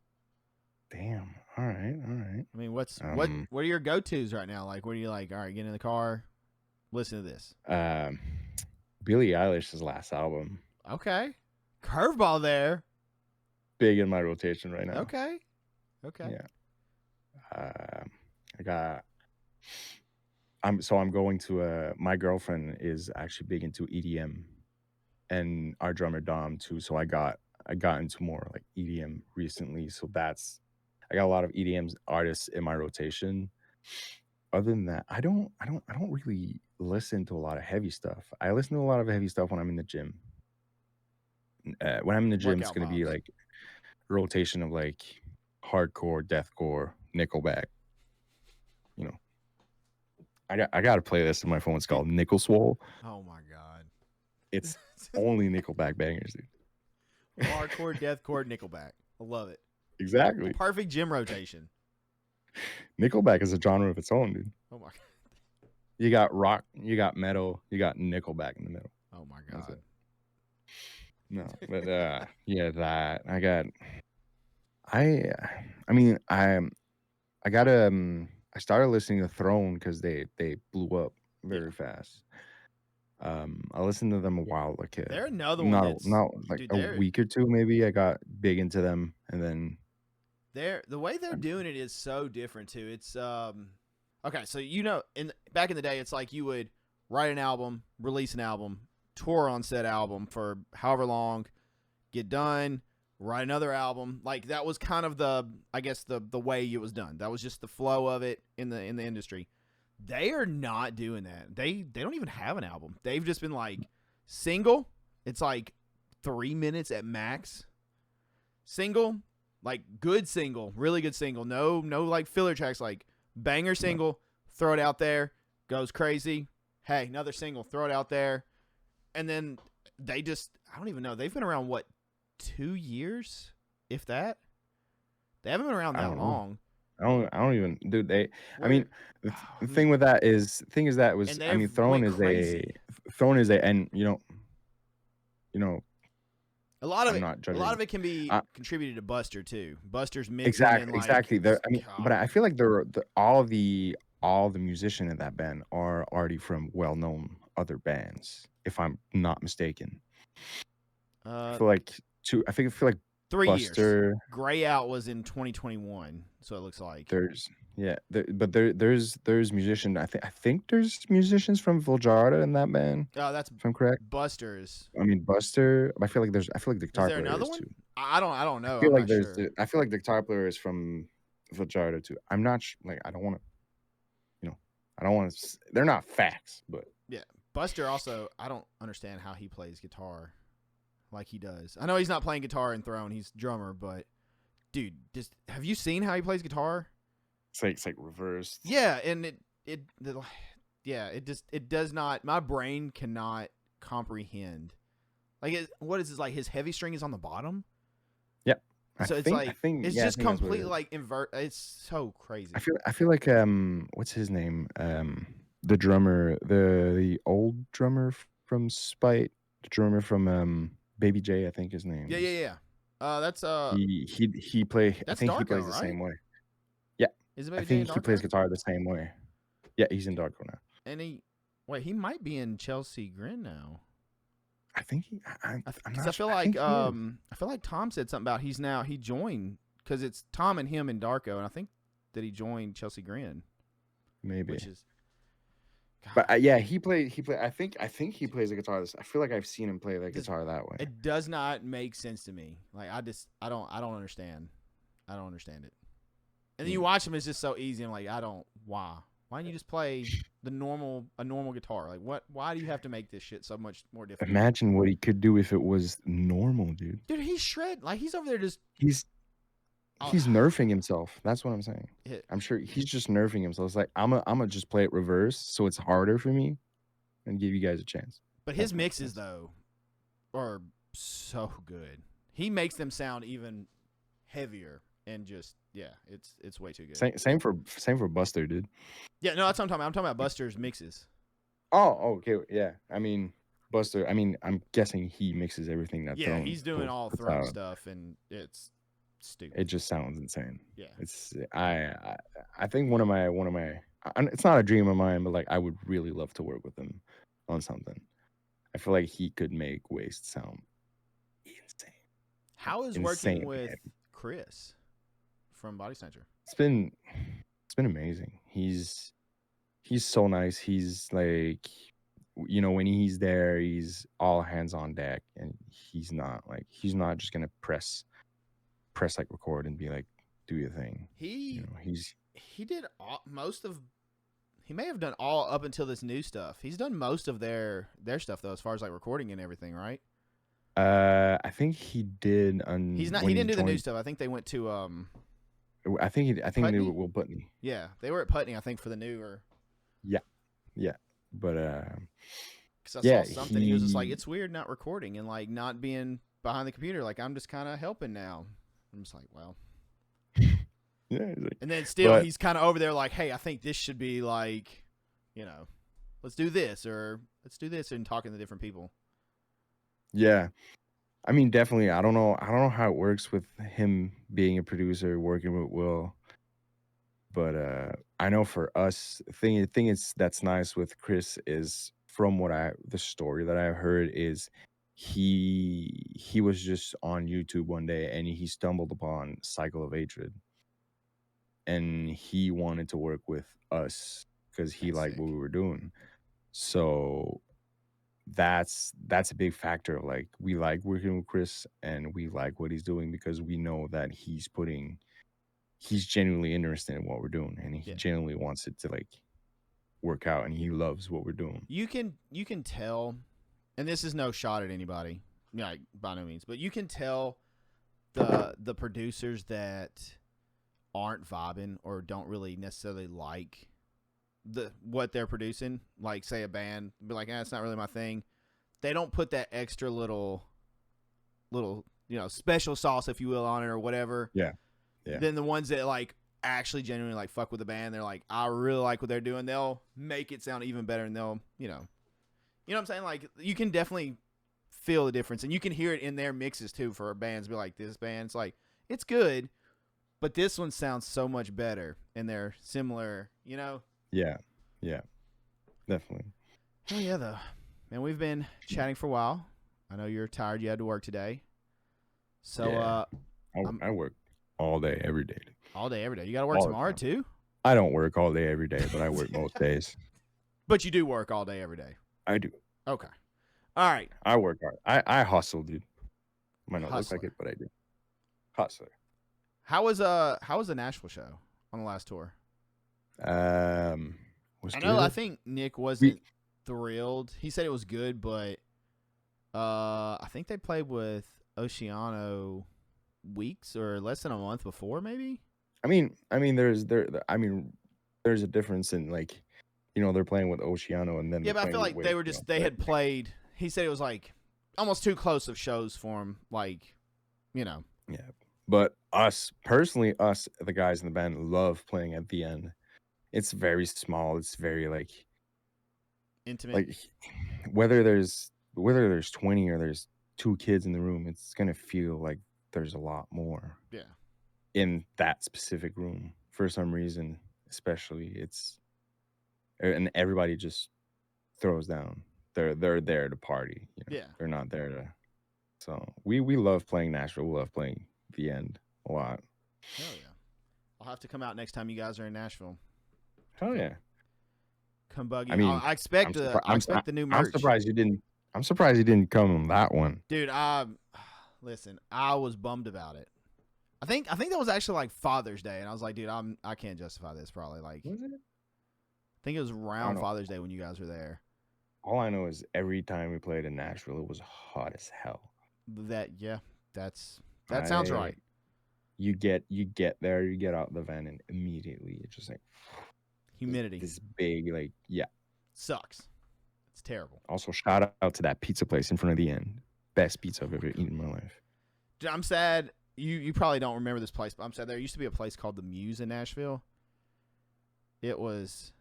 Damn. All right. I mean, what are your go-tos right now? Like, what are you like? All right, get in the car, listen to this. Billie Eilish's last album. Okay, curveball there. Big in my rotation right now. Okay. Yeah. I'm going to my girlfriend is actually big into EDM, and our drummer Dom too. So I got into more like EDM recently. So I got a lot of EDM artists in my rotation. Other than that, I don't really listen to a lot of heavy stuff. I listen to a lot of heavy stuff when I'm in the gym. When I'm in the gym, it's going to be like a rotation of like hardcore, deathcore, Nickelback. I got a playlist on my phone. It's called Nickel Swole. Oh my god! It's only Nickelback bangers, dude. Hardcore, deathcore, Nickelback. I love it. Exactly. Perfect gym rotation. Nickelback is a genre of its own, dude. Oh my god. You got rock, you got metal, you got Nickelback in the middle. Oh my god. No, but yeah, that I got. I started listening to Throne because they blew up very fast. I listened to them a while, like they're another one. Not like a week or two, maybe. I got big into them, and then the way they're doing it is so different too. It's okay. So back in the day, it's like you would write an album, release an album, tour on said album for however long, get done, write another album. Like that was kind of I guess the way it was done. That was just the flow of it in the industry. They are not doing that. They don't even have an album. They've just been like single. It's like 3 minutes at max. Single, like good single, really good single. No like filler tracks, like banger single, throw it out there, goes crazy. Hey, another single, throw it out there. And then I don't even know. They've been around, what, 2 years, if that? They haven't been around that long. I don't even, dude. I mean, the thing with that is, I mean, Throne is a, and you know, a lot of it can be contributed to Buster too. Buster's mixing exactly. But I feel like all the musicians in that band are already from well-known other bands, if I'm not mistaken. I feel like 3 Buster, years. Gray Out was in 2021, so it looks like there's musicians. I think there's musicians from Vulgarda in that band. Oh, that's if I'm correct. Buster's. I mean Buster. I feel like the guitar player another is one? too. I don't know. I feel like the guitar player is from Vulgarda too. I'm not like I don't want to. They're not facts, but yeah. Buster also, I don't understand how he plays guitar like he does. I know he's not playing guitar in Throne, he's drummer, but dude, just have you seen how he plays guitar? It's like reversed. Yeah, and it does not, my brain cannot comprehend. Like what is this, like his heavy string is on the bottom? Yep. So it's just completely like invert. It's so crazy. I feel like what's his name? The drummer, the old drummer from Spite, the drummer from Baby J, I think his name. Yeah. That's he play. I think he plays the same way. Yeah. I think he plays guitar the same way. Yeah, he's in Darko now. And he might be in Chelsea Grin now. I think I feel like Tom said something about he joined, because it's Tom and him in Darko, and I think that he joined Chelsea Grin. Maybe. Which is, God. But he played. I think he plays the guitar. I feel like I've seen him play the guitar that way. It does not make sense to me. Like I don't understand. I don't understand it. And then you watch him, it's just so easy. I'm like, why? Why don't you just play a normal guitar? Like what? Why do you have to make this shit so much more difficult? Imagine what he could do if it was normal, dude. Dude, he's shred. Like he's over there just. He's nerfing himself. That's what I'm saying. I'm sure he's just nerfing himself. It's like I'm gonna just play it reverse, so it's harder for me, and give you guys a chance. But his mixes though are so good. He makes them sound even heavier, and just it's way too good. Same for Buster, dude. Yeah, no, that's what I'm talking about. I'm talking about Buster's mixes. Oh, okay, yeah. I mean Buster. I mean, I'm guessing he mixes everything that. Yeah, he's doing all Throne stuff, and it's stupid. It just sounds insane. Yeah, it's I think one of my it's not a dream of mine, but like I would really love to work with him on something. I feel like he could make Waste sound insane. How is working with Chris from Body Snatcher? It's been amazing. He's so nice. He's like, when he's there, he's all hands on deck, and he's not just gonna press like record and be like, do your thing. He did he may have done all up until this new stuff. He's done most of their stuff though, as far as like recording and everything, right? I think he did. He didn't do the new stuff. I think they went to I think they were Will Putney. Yeah, they were at Putney, I think, for the newer. Yeah, but because I saw something. He was just like, it's weird not recording and like not being behind the computer. Like I'm just kind of helping now. I'm just like, well. Yeah. And then still, he's kind of over there like, hey, I think this should be like, let's do this and talking to different people. Yeah. I mean, definitely. I don't know how it works with him being a producer, working with Will. But I know for us, the thing is that's nice with Chris is, from the story that I've heard is he was just on YouTube one day and he stumbled upon Cycle of Hatred. And he wanted to work with us because he liked what we were doing. So that's a big factor. Like, we like working with Chris and we like what he's doing because we know that he's genuinely interested in what we're doing, and he Yeah. genuinely wants it to like work out, and he loves what we're doing. You can tell, and this is no shot at anybody, like by no means, but you can tell the producers that aren't vibing or don't really necessarily like what they're producing. Like, say a band be like, it's not really my thing. They don't put that extra little special sauce, if you will, on it or whatever. Yeah. Then the ones that like actually genuinely like fuck with the band, they're like, I really like what they're doing. They'll make it sound even better, and they'll you know what I'm saying. Like, you can definitely feel the difference, and you can hear it in their mixes too. For bands, be like, this band's like, it's good, but this one sounds so much better, and they're similar. Yeah, definitely. Hell yeah, though, man. We've been chatting for a while. I know you're tired. You had to work today, so Yeah. I work all day, every day. All day, every day. You got to work tomorrow too? I don't work all day, every day, but I work most days. But you do work all day, every day? I do. Okay. All right. I work hard. I hustle, dude. Might not look like it, but I do. Hustler. How was the Nashville show on the last tour? I think Nick wasn't thrilled. He said it was good, but I think they played with Oceano weeks or less than a month before, maybe. I mean, there's a difference in, like, they're playing with Oceano and then but I feel like they had played. He said it was like almost too close of shows for him, like, Yeah, but us personally, the guys in the band love playing at the end. It's very small. It's very like intimate. Like, whether there's 20 or there's 2 kids in the room, it's gonna feel like there's a lot more. Yeah. In that specific room, for some reason, especially, and everybody just throws down. They're there to party. Yeah. They're not there to. So we love playing Nashville. We love playing the end a lot. Hell yeah! I'll have to come out next time you guys are in Nashville. Hell yeah! Come buggy. I mean, I expect the new merch. I'm surprised you didn't come on that one, dude. Listen, I was bummed about it. I think that was actually like Father's Day, and I was like, dude, I can't justify this. Probably like, was it? I think it was around Father's Day when you guys were there. All I know is every time we played in Nashville, it was hot as hell. That sounds right. You get there, you get out the van, and immediately it's just like humidity. This big, like, yeah, sucks. It's terrible. Also, shout out to that pizza place in front of the end. Best pizza I've ever eaten in my life. Dude, I'm sad. You probably don't remember this place, but I'm sad. There used to be a place called the Muse in Nashville. It was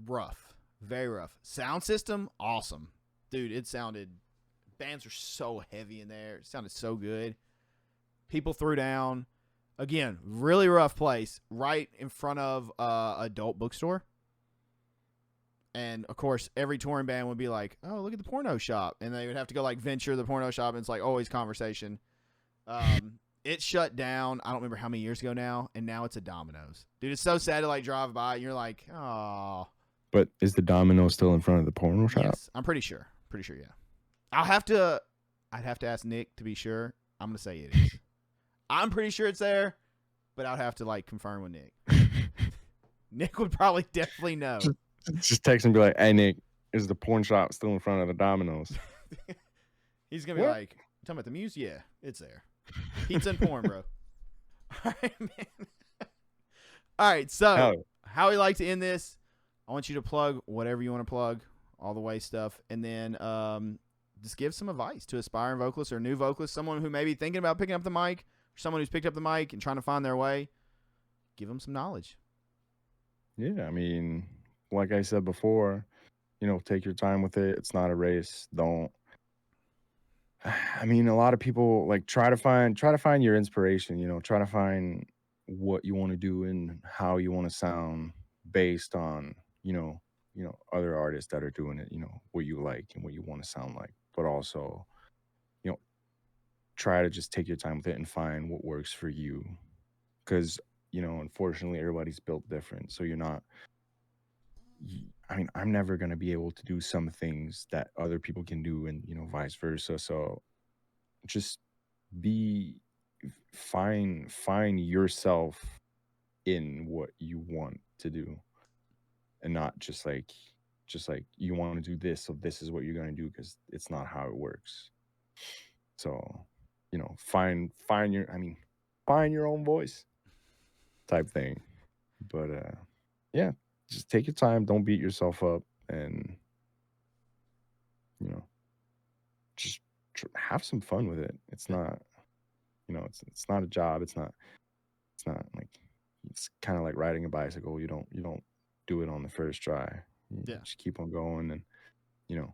rough, very rough. Sound system, awesome, dude. Bands are so heavy in there. It sounded so good. People threw down. Again, really rough place, right in front of adult bookstore. And of course, every touring band would be like, "Oh, look at the porno shop," and they would have to go like venture the porno shop, and it's like always conversation. It shut down. I don't remember how many years ago now, and now it's a Domino's. Dude, it's so sad to like drive by, and you're like, "Oh." But is the Domino's still in front of the porno shop? Yes, I'm pretty sure. Yeah. I'd have to ask Nick to be sure. I'm gonna say it is. I'm pretty sure it's there, but I'd have to like confirm with Nick. Nick would probably definitely know. Just text and be like, "Hey Nick, is the porn shop still in front of the Domino's?" He's gonna be like, "You talking about the Muse? Yeah, it's there. Pizza and porn, bro." All right, man. All right, so how we like to end this? I want you to plug whatever you want to plug, all the way stuff, and then just give some advice to aspiring vocalists or new vocalists, someone who may be thinking about picking up the mic, or someone who's picked up the mic and trying to find their way. Give them some knowledge. Yeah, I mean, like I said before, take your time with it. It's not a race. I mean, a lot of people like try to find your inspiration, try to find what you want to do and how you want to sound based on, other artists that are doing it, what you like and what you want to sound like. But also, try to just take your time with it and find what works for you. Because, unfortunately, everybody's built different. So you're not, I mean, I'm never going to be able to do some things that other people can do, and, you know, vice versa. So just be find yourself in what you want to do, and not just like you want to do this, so this is what you're going to do, because it's not how it works. So, you know, find your own voice type thing. But yeah, just take your time, don't beat yourself up, and, you know, just have some fun with it. It's not, you know, it's not a job. It's not like, it's kind of like riding a bicycle. You don't do it on the first try. You Yeah. just keep on going, and, you know,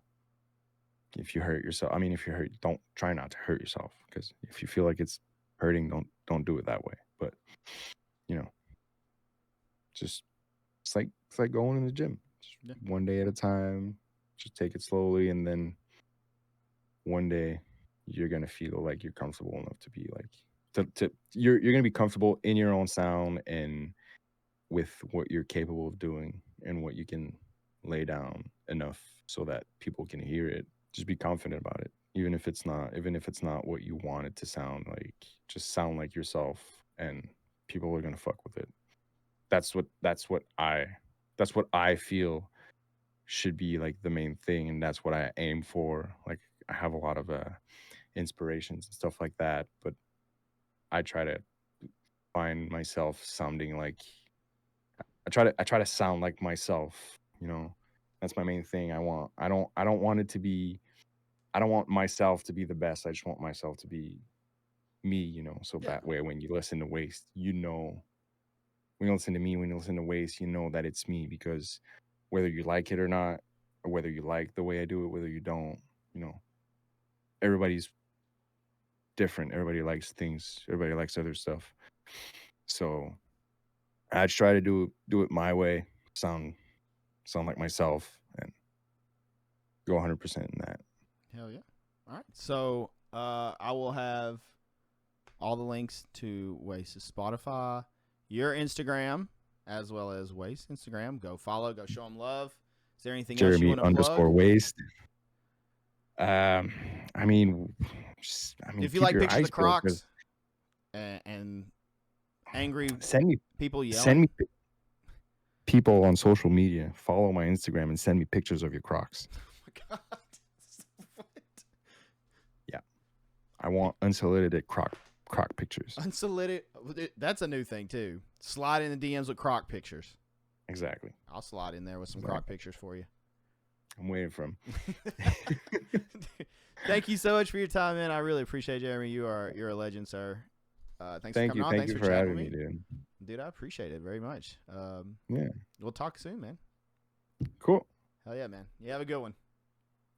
if you hurt yourself, I mean, if you're hurt, don't try not to hurt yourself, because if you feel like it's hurting, don't do it that way. But, you know, just it's like going in the gym. Just Yeah. one day at a time. Just take it slowly, and then one day you're gonna feel like you're comfortable enough to be like, you're gonna be comfortable in your own sound, and with what you're capable of doing, and what you can lay down enough so that people can hear it. Just be confident about it, even if it's not what you want it to sound like. Just sound like yourself, and people are gonna fuck with it. That's what I feel should be like the main thing, and that's what I aim for. Like, I have a lot of inspirations and stuff like that, but I try to find myself sounding like, I try to sound like myself, you know. That's my main thing. I don't want it to be, I don't want myself to be the best. I just want myself to be me, you know. So Yeah. that way, when you listen to Waste, you know, when you listen to me, when you listen to Waste, you know that it's me, because whether you like it or not, or whether you like the way I do it, whether you don't, you know, everybody's different. Everybody likes things. Everybody likes other stuff. So I just try to do it my way, sound like myself, and go 100% in that. Hell yeah. All right. So I will have all the links to Waste's Spotify, your Instagram, as well as Waste Instagram. Go follow, go show them love. Is there anything else you Jeremy want to plug? _Waste. I mean, If you keep like your pictures eyes of peeled, 'cause Crocs and angry send me people yelling, send me pi- people on social media. Follow my Instagram and send me pictures of your Crocs. Oh my God. What? Yeah, I want unsolicited Croc pictures. Unsolicited. That's a new thing too. Slide in the DMs with Croc pictures. Exactly. I'll slide in there with some Croc pictures for you. I'm waiting for him. Thank you so much for your time, man. I really appreciate it, Jeremy. You're a legend, sir. Thanks for coming on. Thank Thanks you for for chatting having with me, me. dude. Dude, I appreciate it very much. Yeah, We'll talk soon, man. cool. Hell yeah, man. You have a good one.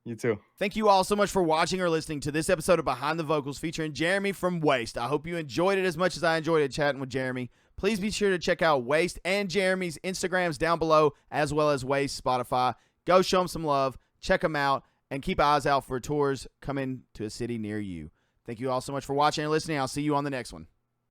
You too. Thank you all so much for watching or listening to this episode of Behind the Vocals featuring Jeremy from Waste. I hope you enjoyed it as much as I enjoyed it chatting with Jeremy. Please be sure to check out Waste and Jeremy's Instagrams down below, as well as Waste Spotify. Go show them some love. Check them out. And keep eyes out for tours coming to a city near you. Thank you all so much for watching and listening. I'll see you on the next one.